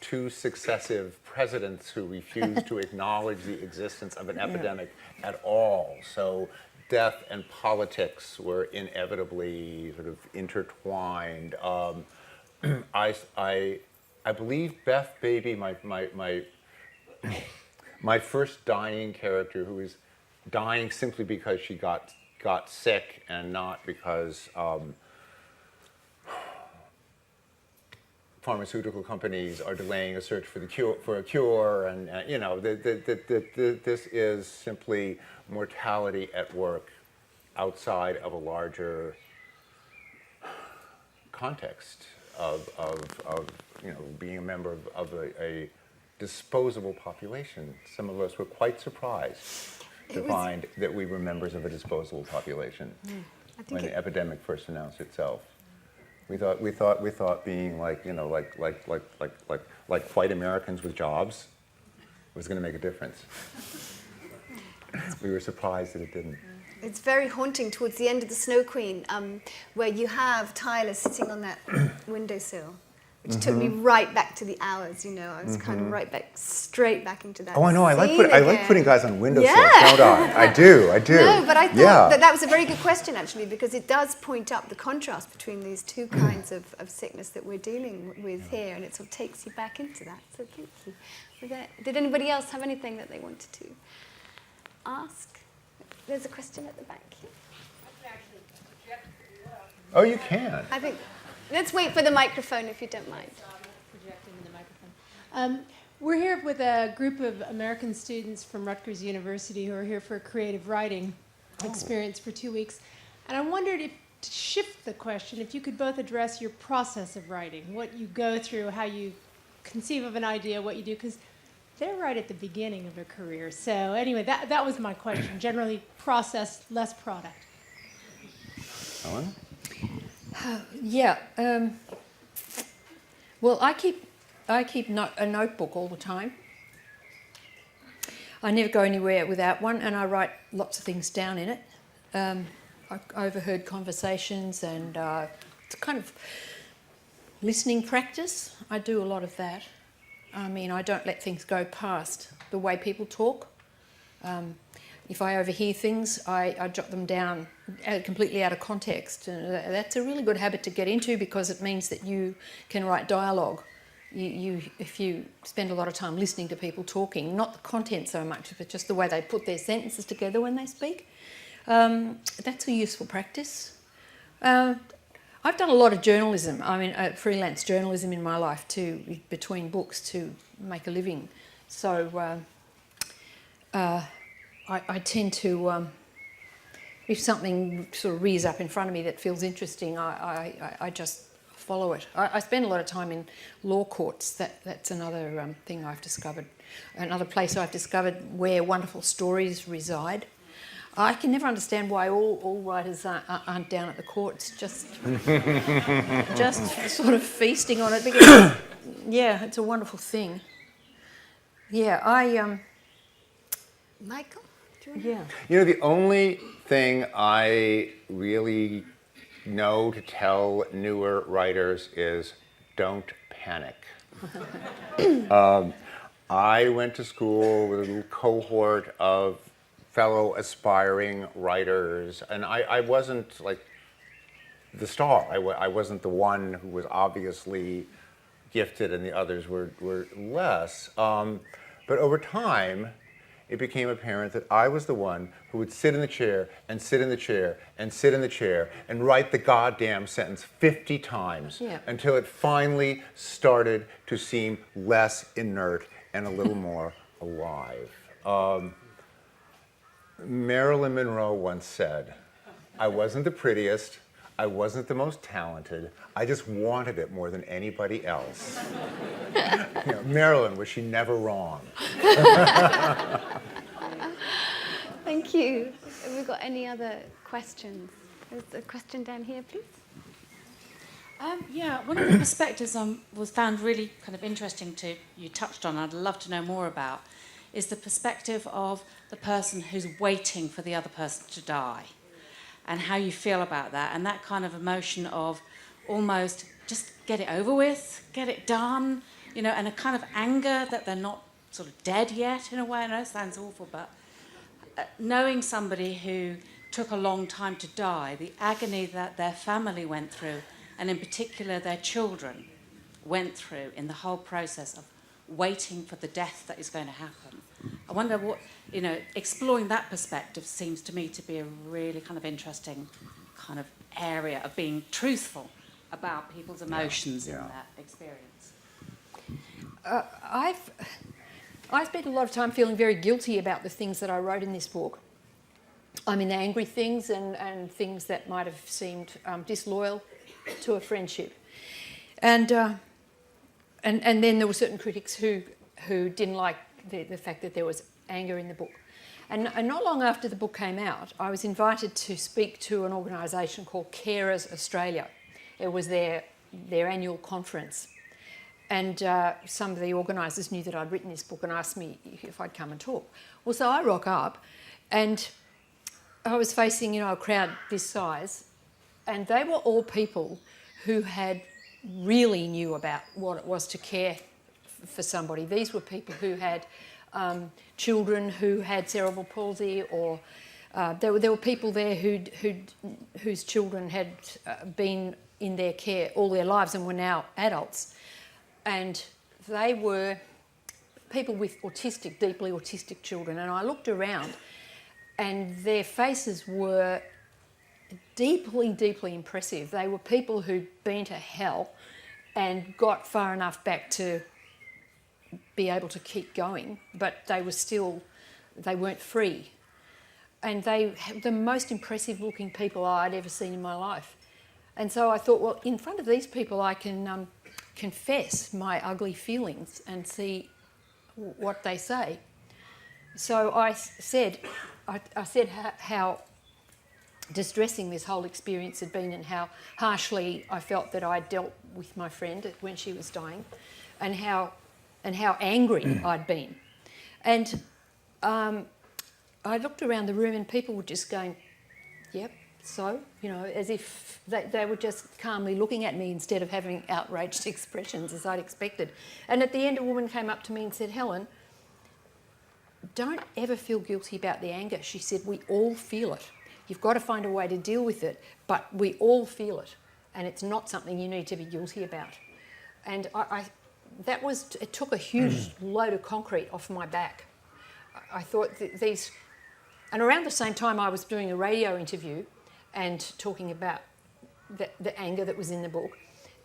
[SPEAKER 4] two successive presidents who refused to acknowledge the existence of an epidemic at all. So death and politics were inevitably sort of intertwined. I believe Beth Baby, my first dying character, who is dying simply because she got sick and not because pharmaceutical companies are delaying a search for a cure, and you know, this is simply mortality at work outside of a larger context of you know, being a member of a disposable population. Some of us were quite surprised to find that we were members of a disposable population when the epidemic first announced itself. We thought being like, you know, like white Americans with jobs was going to make a difference. We were surprised that it didn't.
[SPEAKER 2] It's very haunting towards the end of The Snow Queen, where you have Tyler sitting on that windowsill, which took me right back to the hours, you know. I was kind of straight back into that.
[SPEAKER 4] Oh, I know. I like putting guys on windowsills,
[SPEAKER 2] Yeah.
[SPEAKER 4] don't I? I do. No,
[SPEAKER 2] but I thought that was a very good question, actually, because it does point up the contrast between these two kinds of sickness that we're dealing with here, and it sort of takes you back into that. So thank you. Did anybody else have anything that they wanted to ask? There's a question at the back here.
[SPEAKER 4] Oh, you can.
[SPEAKER 2] I think, let's wait for the microphone if you don't mind.
[SPEAKER 6] Projecting the microphone. We're here with a group of American students from Rutgers University who are here for a creative writing experience for 2 weeks. And I wondered if, to shift the question, if you could both address your process of writing, what you go through, how you conceive of an idea, what you do, because they're right at the beginning of a career. So anyway, that was my question. Generally, process, less product.
[SPEAKER 4] Helen?
[SPEAKER 3] Well, I keep a notebook all the time. I never go anywhere without one, and I write lots of things down in it. I overheard conversations, and it's kind of listening practice. I do a lot of that. I mean, I don't let things go past the way people talk. If I overhear things, I jot them down completely out of context. And that's a really good habit to get into, because it means that you can write dialogue. If you spend a lot of time listening to people talking, not the content so much, but just the way they put their sentences together when they speak, that's a useful practice. I've done a lot of journalism, freelance journalism in my life too, between books, to make a living. So I tend to, if something sort of rears up in front of me that feels interesting, I just follow it. I spend a lot of time in law courts. That's another thing I've discovered, another place I've discovered where wonderful stories reside. I can never understand why all writers aren't down at the courts, just sort of feasting on it, because yeah, it's a wonderful thing. Yeah,
[SPEAKER 2] Michael, do you want
[SPEAKER 3] yeah.
[SPEAKER 4] You know, the only thing I really know to tell newer writers is don't panic. I went to school with a little cohort of fellow aspiring writers, and I wasn't like the star. I wasn't the one who was obviously gifted and the others were less. But over time, it became apparent that I was the one who would sit in the chair and sit in the chair and sit in the chair and write the goddamn sentence 50 times until it finally started to seem less inert and a little more alive. Marilyn Monroe once said, "I wasn't the prettiest, I wasn't the most talented, I just wanted it more than anybody else." You know, Marilyn, was she never wrong?
[SPEAKER 2] Thank you. Have we got any other questions? There's a question down here, please.
[SPEAKER 7] Yeah, one of the perspectives was found really kind of interesting you touched on, I'd love to know more about, is the perspective of the person who's waiting for the other person to die, and how you feel about that, and that kind of emotion of almost just get it over with, get it done, you know, and a kind of anger that they're not sort of dead yet in a way. I know it sounds awful, but knowing somebody who took a long time to die, the agony that their family went through, and in particular their children went through in the whole process of waiting for the death that is going to happen. I wonder what, you know, exploring that perspective seems to me to be a really kind of interesting kind of area of being truthful about people's emotions in that experience.
[SPEAKER 3] I spent a lot of time feeling very guilty about the things that I wrote in this book. I mean, the angry things and things that might have seemed disloyal to a friendship. And then there were certain critics who didn't like the fact that there was anger in the book. And not long after the book came out, I was invited to speak to an organisation called Carers Australia. It was their annual conference. And some of the organisers knew that I'd written this book and asked me if I'd come and talk. Well, so I rock up, and I was facing, you know, a crowd this size, and they were all people who had really knew about what it was to care for somebody. These were people who had children who had cerebral palsy, or there were people there whose children had been in their care all their lives and were now adults. And they were people with deeply autistic children. And I looked around, and their faces were deeply, deeply impressive. They were people who'd been to hell and got far enough back to be able to keep going, but they weren't free. And they were the most impressive looking people I'd ever seen in my life. And so I thought, well, in front of these people I can confess my ugly feelings and see what they say. So I said how distressing this whole experience had been, and how harshly I felt that I dealt with my friend when she was dying, and how angry I'd been. And I looked around the room, and people were just going, yep. So, you know, as if they were just calmly looking at me instead of having outraged expressions as I'd expected. And at the end, a woman came up to me and said, Helen, don't ever feel guilty about the anger. She said, we all feel it. You've got to find a way to deal with it, but we all feel it. And it's not something you need to be guilty about. And it took a huge load of concrete off my back. I thought these, and around the same time I was doing a radio interview and talking about the anger that was in the book.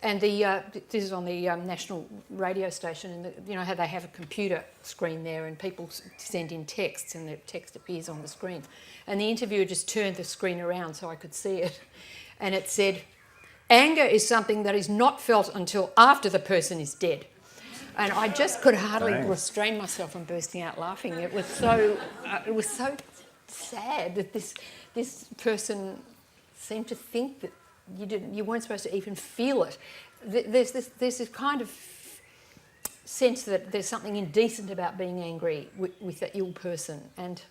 [SPEAKER 3] And this is on the national radio station, and you know how they have a computer screen there and people send in texts and the text appears on the screen. And the interviewer just turned the screen around so I could see it. And it said, anger is something that is not felt until after the person is dead. And I just could hardly restrain myself from bursting out laughing. It was so sad that this person seemed to think that you weren't supposed to even feel it. There's this kind of sense that there's something indecent about being angry with that ill person. And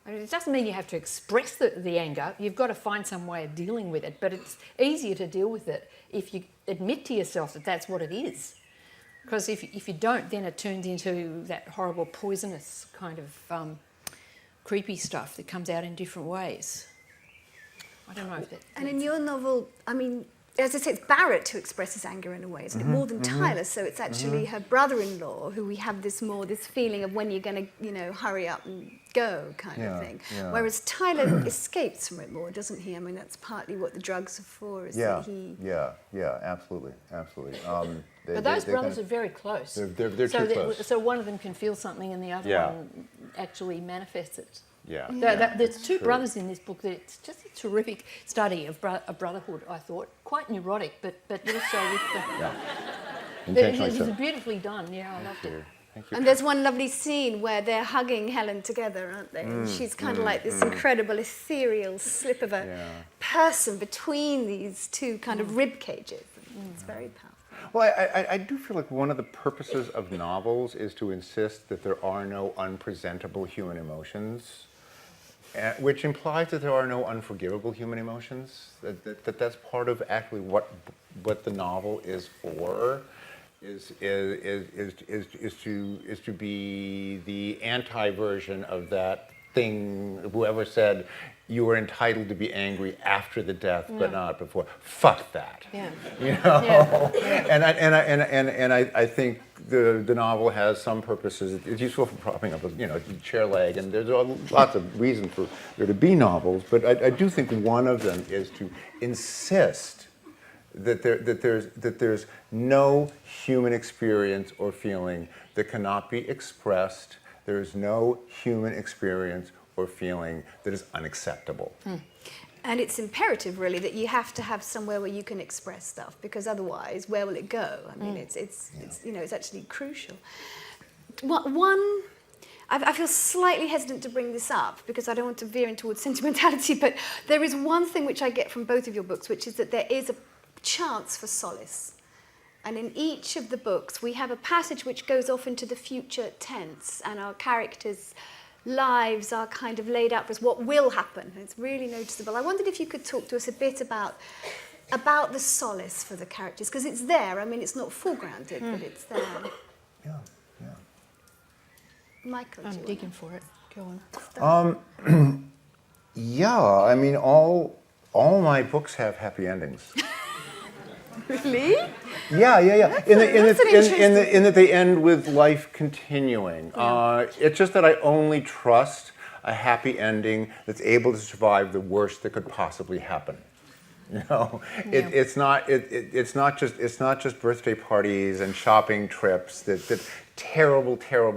[SPEAKER 3] I mean, it doesn't mean you have to express the anger. You've got to find some way of dealing with it. But it's easier to deal with it if you admit to yourself that that's what it is. Because if you don't, then it turns into that horrible poisonous kind of creepy stuff that comes out in different ways. I don't know if that...
[SPEAKER 2] And in your novel, I mean, as I say, it's Barrett who expresses anger in a way, isn't it? More than Tyler. So it's actually her brother-in-law who we have this feeling of when you're going to, you know, hurry up and go kind of thing.
[SPEAKER 4] Yeah.
[SPEAKER 2] Whereas Tyler escapes from it more, doesn't he? I mean, that's partly what the drugs are for, is that he...
[SPEAKER 4] Yeah, absolutely.
[SPEAKER 3] But those brothers are very close.
[SPEAKER 4] They're too close.
[SPEAKER 3] So one of them can feel something and the other one actually manifests it.
[SPEAKER 4] Yeah.
[SPEAKER 3] There's two brothers in this book. It's just a terrific study of brotherhood, I thought. Quite neurotic, but also with the...
[SPEAKER 4] Yeah. Intentionally so.
[SPEAKER 3] It's beautifully done. Yeah, I loved it.
[SPEAKER 4] Thank you.
[SPEAKER 2] And there's one lovely scene where they're hugging Helen together, aren't they? And she's kind of like this incredible ethereal slip of a person between these two kind of rib cages. It's very powerful.
[SPEAKER 4] Well, I do feel like one of the purposes of novels is to insist that there are no unpresentable human emotions, which implies that there are no unforgivable human emotions. That's part of actually what the novel is for. Is to be the anti-version of that thing. Whoever said you were entitled to be angry after the death, but not before. Fuck that.
[SPEAKER 3] Yeah.
[SPEAKER 4] You know. And I think the novel has some purposes. It's useful for propping up a chair leg, and there's lots of reasons for there to be novels. But I do think one of them is to insist that there's no human experience or feeling that cannot be expressed. There is no human experience or feeling that is unacceptable.
[SPEAKER 2] And it's imperative, really, that you have to have somewhere where you can express stuff, because otherwise, where will it go? I mean, it's actually crucial. I feel slightly hesitant to bring this up because I don't want to veer in towards sentimentality, but there is one thing which I get from both of your books, which is that there is a chance for solace. And in each of the books, we have a passage which goes off into the future tense, and our characters' lives are kind of laid out for us what will happen. It's really noticeable. I wondered if you could talk to us a bit about the solace for the characters, because it's there. I mean, it's not foregrounded, but it's there.
[SPEAKER 4] Yeah.
[SPEAKER 2] Michael,
[SPEAKER 3] I'm digging for it. Go
[SPEAKER 4] on. Yeah, I mean, all my books have happy endings.
[SPEAKER 2] Really?
[SPEAKER 4] Yeah. In that they end with life continuing. It's just that I only trust a happy ending that's able to survive the worst that could possibly happen. You know, it's not just birthday parties and shopping trips that terrible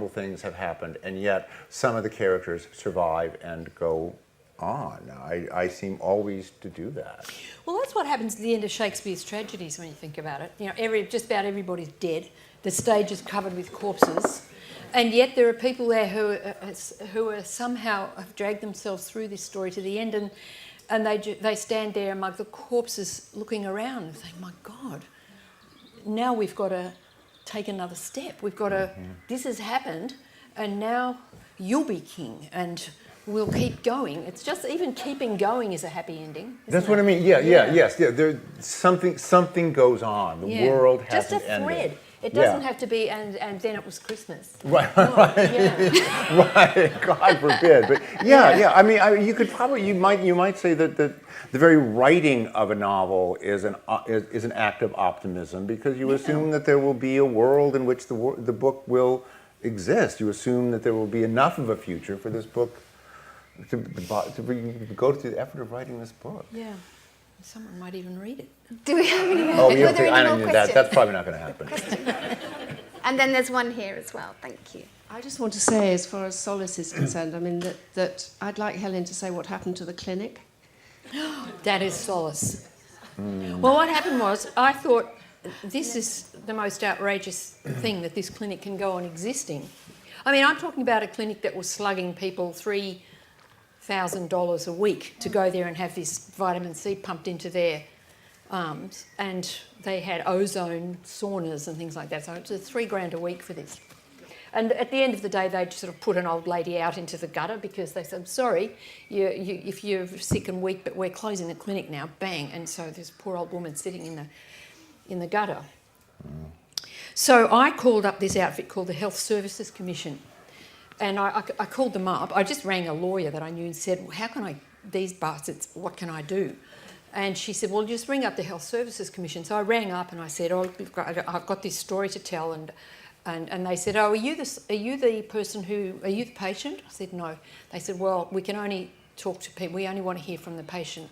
[SPEAKER 4] things have happened, and yet some of the characters survive and go on. I seem always to do that.
[SPEAKER 3] Well, that's what happens at the end of Shakespeare's tragedies when you think about it. You know, just about everybody's dead. The stage is covered with corpses, and yet there are people there who are somehow have dragged themselves through this story to the end, and they stand there among the corpses looking around and saying, my God, now we've got to take another step. We've got to, this has happened, and now you'll be king, and will keep going. It's just even keeping going is a happy ending.
[SPEAKER 4] That's what I mean. Yes. There, something goes on. The world hasn't
[SPEAKER 3] just a
[SPEAKER 4] ended.
[SPEAKER 3] thread. It doesn't have to be, and then it was Christmas.
[SPEAKER 4] Right.
[SPEAKER 3] Yeah.
[SPEAKER 4] Right. God forbid. But I mean, you could probably, you might say that the very writing of a novel is an act of optimism, because you assume that there will be a world in which the book will exist. You assume that there will be enough of a future for this book to go to the effort of writing this book.
[SPEAKER 3] Yeah. Someone might even read it.
[SPEAKER 2] Do we have any more?
[SPEAKER 4] Oh,
[SPEAKER 2] Were there any more
[SPEAKER 4] that.
[SPEAKER 2] questions?
[SPEAKER 4] That's probably not going to happen.
[SPEAKER 2] And then there's one here as well. Thank you.
[SPEAKER 8] I just want to say, as far as solace is concerned, I mean, that I'd like Helen to say what happened to the clinic.
[SPEAKER 3] That is solace. Well, what happened was, I thought, this is the most outrageous thing, that this clinic can go on existing. I mean, I'm talking about a clinic that was slugging people $3,000 a week to go there and have this vitamin C pumped into their arms, and they had ozone saunas and things like that. So it's $3,000 a week for this. And at the end of the day, they'd sort of put an old lady out into the gutter because they said, sorry, if you're sick and weak, but we're closing the clinic now, bang. And so this poor old woman sitting in the gutter. So I called up this outfit called the Health Services Commission. And I called them up. I just rang a lawyer that I knew and said, well, how can I, these bastards, what can I do? And she said, well, just ring up the Health Services Commission. So I rang up and I said, oh, I've got this story to tell. And they said, oh, are you the person who, are you the patient? I said, no. They said, well, we can only talk to people. We only want to hear from the patient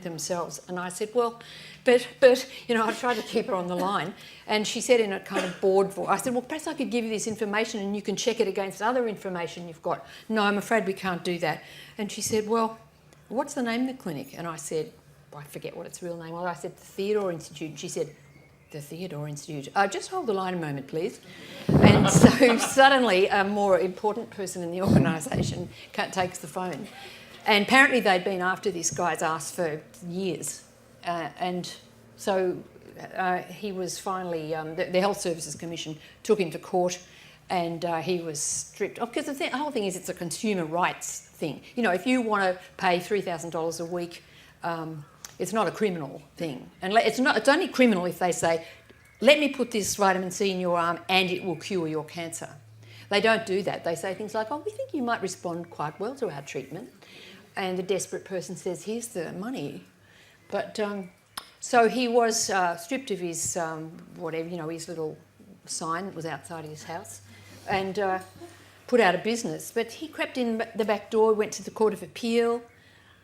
[SPEAKER 3] themselves. And I said, well, but you know, I tried to keep her on the line. And she said in a kind of bored voice, I said, well, perhaps I could give you this information and you can check it against other information you've got. No, I'm afraid we can't do that. And she said, well, what's the name of the clinic? And I said, I forget what its real name was. I said, the Theodore Institute. And she said, the Theodore Institute. Just hold the line a moment, please. And so suddenly a more important person in the organisation takes the phone. And apparently they'd been after this guy's ass for years. And so he was finally, the Health Services Commission took him to court, and he was stripped off. Because the whole thing is, it's a consumer rights thing. You know, if you want to pay $3,000 a week, it's not a criminal thing. And it's only criminal if they say, let me put this vitamin C in your arm and it will cure your cancer. They don't do that. They say things like, oh, we think you might respond quite well to our treatment. And the desperate person says, here's the money. But so he was stripped of his whatever, you know, his little sign that was outside his house, and put out of business. But he crept in the back door, went to the Court of Appeal,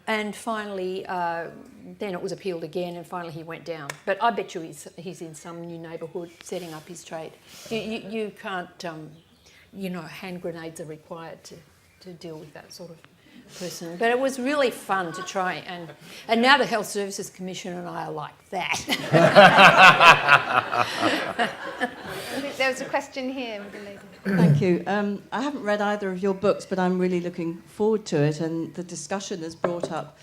[SPEAKER 3] and finally, then it was appealed again, and finally he went down. But I bet you he's in some new neighbourhood setting up his trade. You can't, you know, hand grenades are required to deal with that sort of person. But it was really fun to try, and now the Health Services Commission and I are like that.
[SPEAKER 2] I think there was a question here with the lady.
[SPEAKER 9] Thank you. I haven't read either of your books, but I'm really looking forward to it, and the discussion has brought up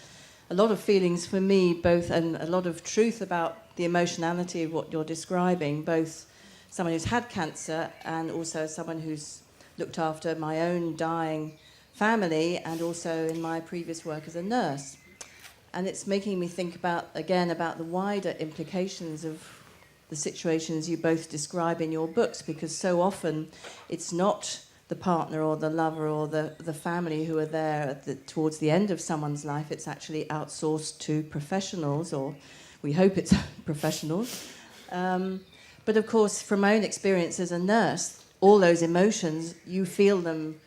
[SPEAKER 9] a lot of feelings for me, both, and a lot of truth about the emotionality of what you're describing, both someone who's had cancer and also someone who's looked after my own dying family, and also in my previous work as a nurse. And it's making me think about the wider implications of the situations you both describe in your books, because so often it's not the partner or the lover or the family who are there towards the end of someone's life. It's actually outsourced to professionals, or we hope it's professionals. But of course, from my own experience as a nurse, all those emotions, you feel them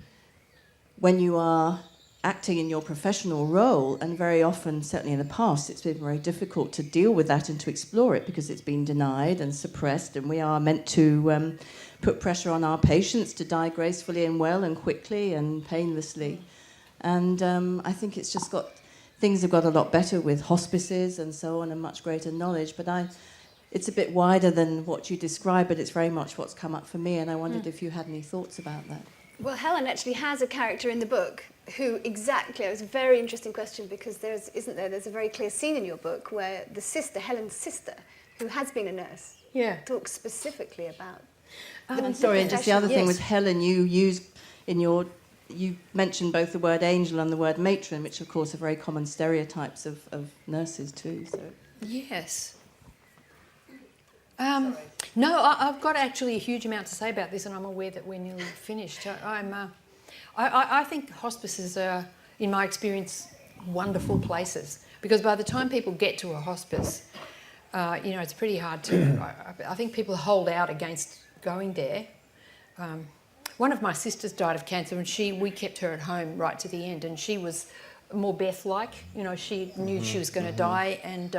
[SPEAKER 9] when you are acting in your professional role, and very often, certainly in the past, it's been very difficult to deal with that and to explore it because it's been denied and suppressed, and we are meant to put pressure on our patients to die gracefully and well and quickly and painlessly. And I think it's just things have got a lot better with hospices and so on, and much greater knowledge, but it's a bit wider than what you described, but it's very much what's come up for me, and I wondered if you had any thoughts about that.
[SPEAKER 2] Well, Helen actually has a character in the book who exactly, it was a very interesting question, because there's a very clear scene in your book where the sister, Helen's sister, who has been a nurse, talks specifically about
[SPEAKER 9] I'm sorry, and just the other thing with Helen, you use in your you mentioned both the word angel and the word matron, which of course are very common stereotypes of nurses too. So
[SPEAKER 3] Yes. No, I've got actually a huge amount to say about this, and I'm aware that we're nearly finished. I think hospices are, in my experience, wonderful places, because by the time people get to a hospice, it's pretty hard to. I think people hold out against going there. One of my sisters died of cancer, and we kept her at home right to the end, and she was more Beth-like. She knew she was going to die, and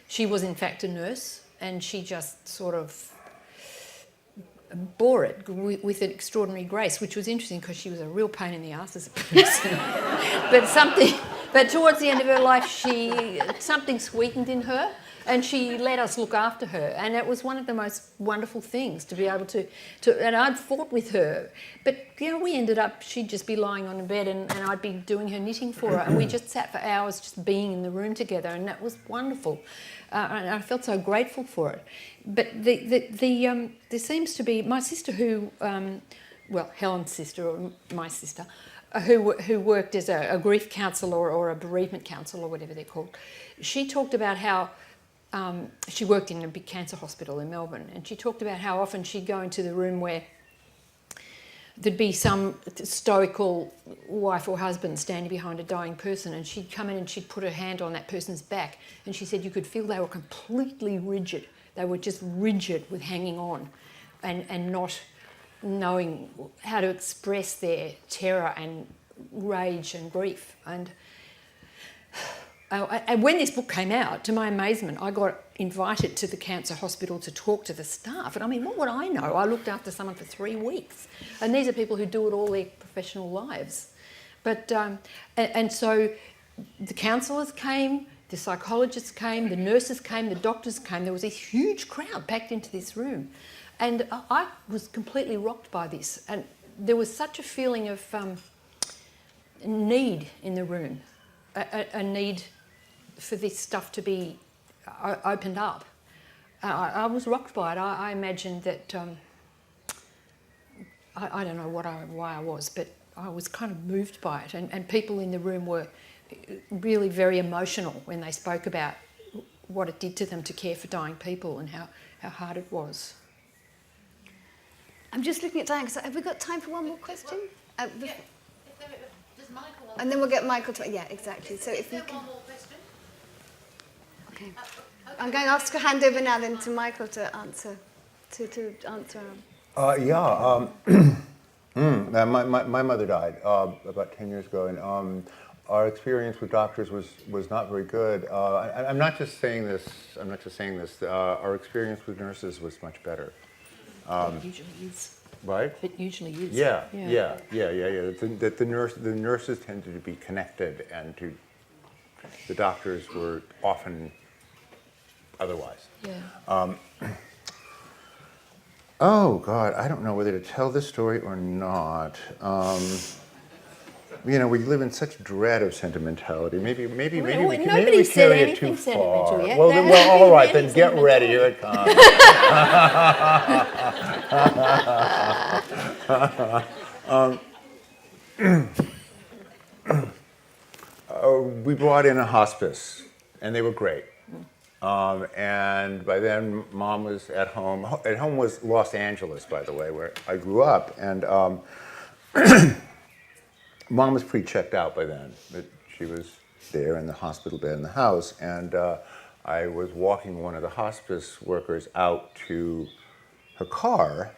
[SPEAKER 3] she was in fact a nurse, and she just sort of bore it with an extraordinary grace, which was interesting because she was a real pain in the arse as a person. But towards the end of her life, something sweetened in her, and she let us look after her, and it was one of the most wonderful things to be able to and I'd fought with her, but we ended up, she'd just be lying on a bed and I'd be doing her knitting for her, and we just sat for hours just being in the room together, and that was wonderful, and I felt so grateful for it. But there seems to be my sister who, Helen's sister, or my sister, who worked as a grief counsellor or a bereavement counsellor or whatever they're called. She talked about how she worked in a big cancer hospital in Melbourne, and she talked about how often she'd go into the room where there'd be some stoical wife or husband standing behind a dying person, and she'd come in and she'd put her hand on that person's back, and she said you could feel they were completely rigid. They were just rigid with hanging on and not knowing how to express their terror and rage and grief. And when this book came out, to my amazement, I got invited to the cancer hospital to talk to the staff. And I mean, what would I know? I looked after someone for 3 weeks. And these are people who do it all their professional lives. But and so the counsellors came, the psychologists came, the nurses came, the doctors came. There was a huge crowd packed into this room. And I was completely rocked by this. And there was such a feeling of need in the room, a need for this stuff to be opened up. I was rocked by it. I imagined that, I don't know why I was, but I was kind of moved by it. And people in the room were really very emotional when they spoke about what it did to them to care for dying people and how hard it was.
[SPEAKER 2] I'm just looking at Diane, because have we got time for one more question?
[SPEAKER 1] Does Michael want
[SPEAKER 2] And then we'll get Michael to... Yeah, exactly. So if you can...
[SPEAKER 1] one more question?
[SPEAKER 2] Okay. I'm going to ask a hand over now then to Michael to answer.
[SPEAKER 4] My mother died about 10 years ago, and our experience with doctors was not very good. I'm not just saying this. Our experience with nurses was much better.
[SPEAKER 3] It usually is.
[SPEAKER 4] Right?
[SPEAKER 3] It usually is.
[SPEAKER 4] Yeah. The nurses tended to be connected, and the doctors were often otherwise.
[SPEAKER 3] Yeah.
[SPEAKER 4] Oh God, I don't know whether to tell this story or not. We live in such dread of sentimentality. Maybe we carry it too far.
[SPEAKER 3] Yet.
[SPEAKER 4] Well, all right, then get ready. Here it comes. We brought in a hospice, and they were great. And by then, Mom was at home. At home was Los Angeles, by the way, where I grew up. And Mom was pretty checked out by then, but she was there in the hospital bed in the house. And I was walking one of the hospice workers out to her car,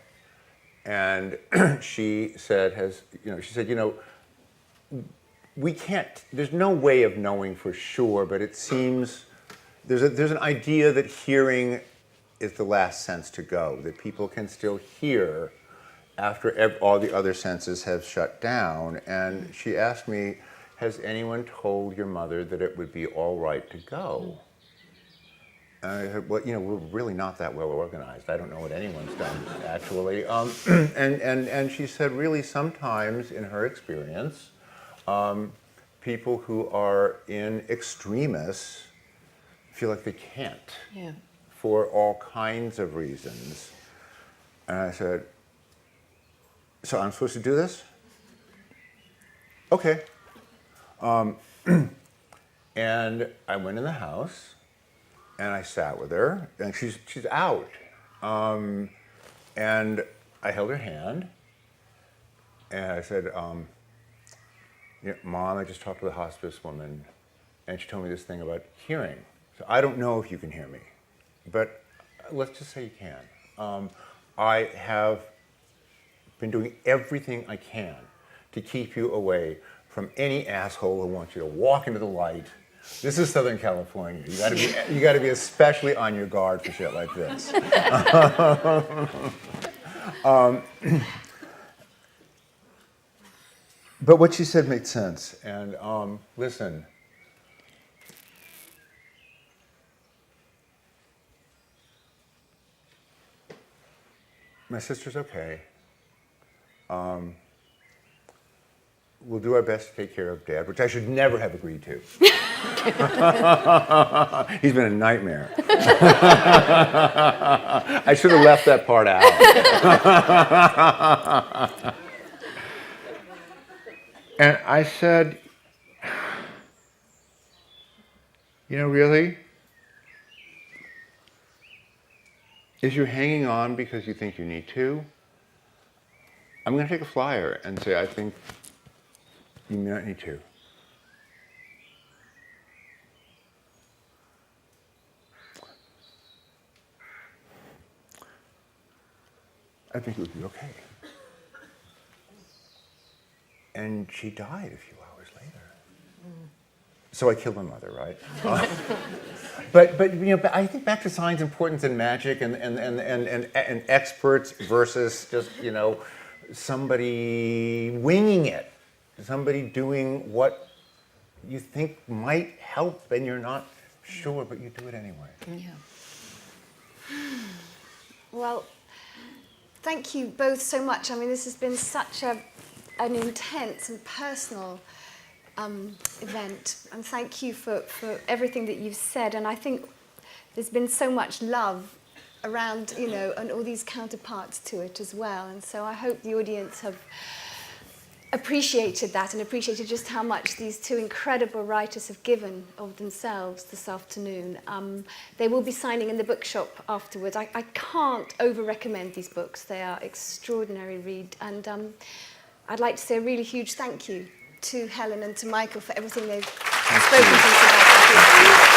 [SPEAKER 4] and she said, we can't, there's no way of knowing for sure, but it seems there's an idea that hearing is the last sense to go, that people can still hear after all the other senses have shut down. And she asked me, has anyone told your mother that it would be all right to go? And I said, well, we're really not that well organized. I don't know what anyone's done, actually. And she said, really, sometimes in her experience, people who are in extremis feel like they can't, for all kinds of reasons. And I said, so I'm supposed to do this? okay. And I went in the house, and I sat with her, and she's out. And I held her hand, and I said, Mom, I just talked to the hospice woman, and she told me this thing about hearing. So I don't know if you can hear me, but let's just say you can. I have been doing everything I can to keep you away from any asshole who wants you to walk into the light. This is Southern California. You got to be especially on your guard for shit like this. But what she said made sense. And listen, my sister's okay. We'll do our best to take care of Dad, which I should never have agreed to. He's been a nightmare. I should have left that part out. And I said, really? Is you hanging on because you think you need to? I'm going to take a flyer and say, I think you may not need to. I think it would be okay. And she died a few hours later. So I killed my mother, right? But I think back to science, importance, and magic, and experts versus just somebody winging it, somebody doing what you think might help, and you're not sure, but you do it anyway.
[SPEAKER 1] Yeah.
[SPEAKER 2] Well, thank you both so much. I mean, this has been such an intense and personal event, and thank you for everything that you've said. And I think there's been so much love around, and all these counterparts to it as well. And so I hope the audience have appreciated that and appreciated just how much these two incredible writers have given of themselves this afternoon. They will be signing in the bookshop afterwards. I can't over-recommend these books. They are extraordinary read. And I'd like to say a really huge thank you to Helen and to Michael for everything they've spoken to us about.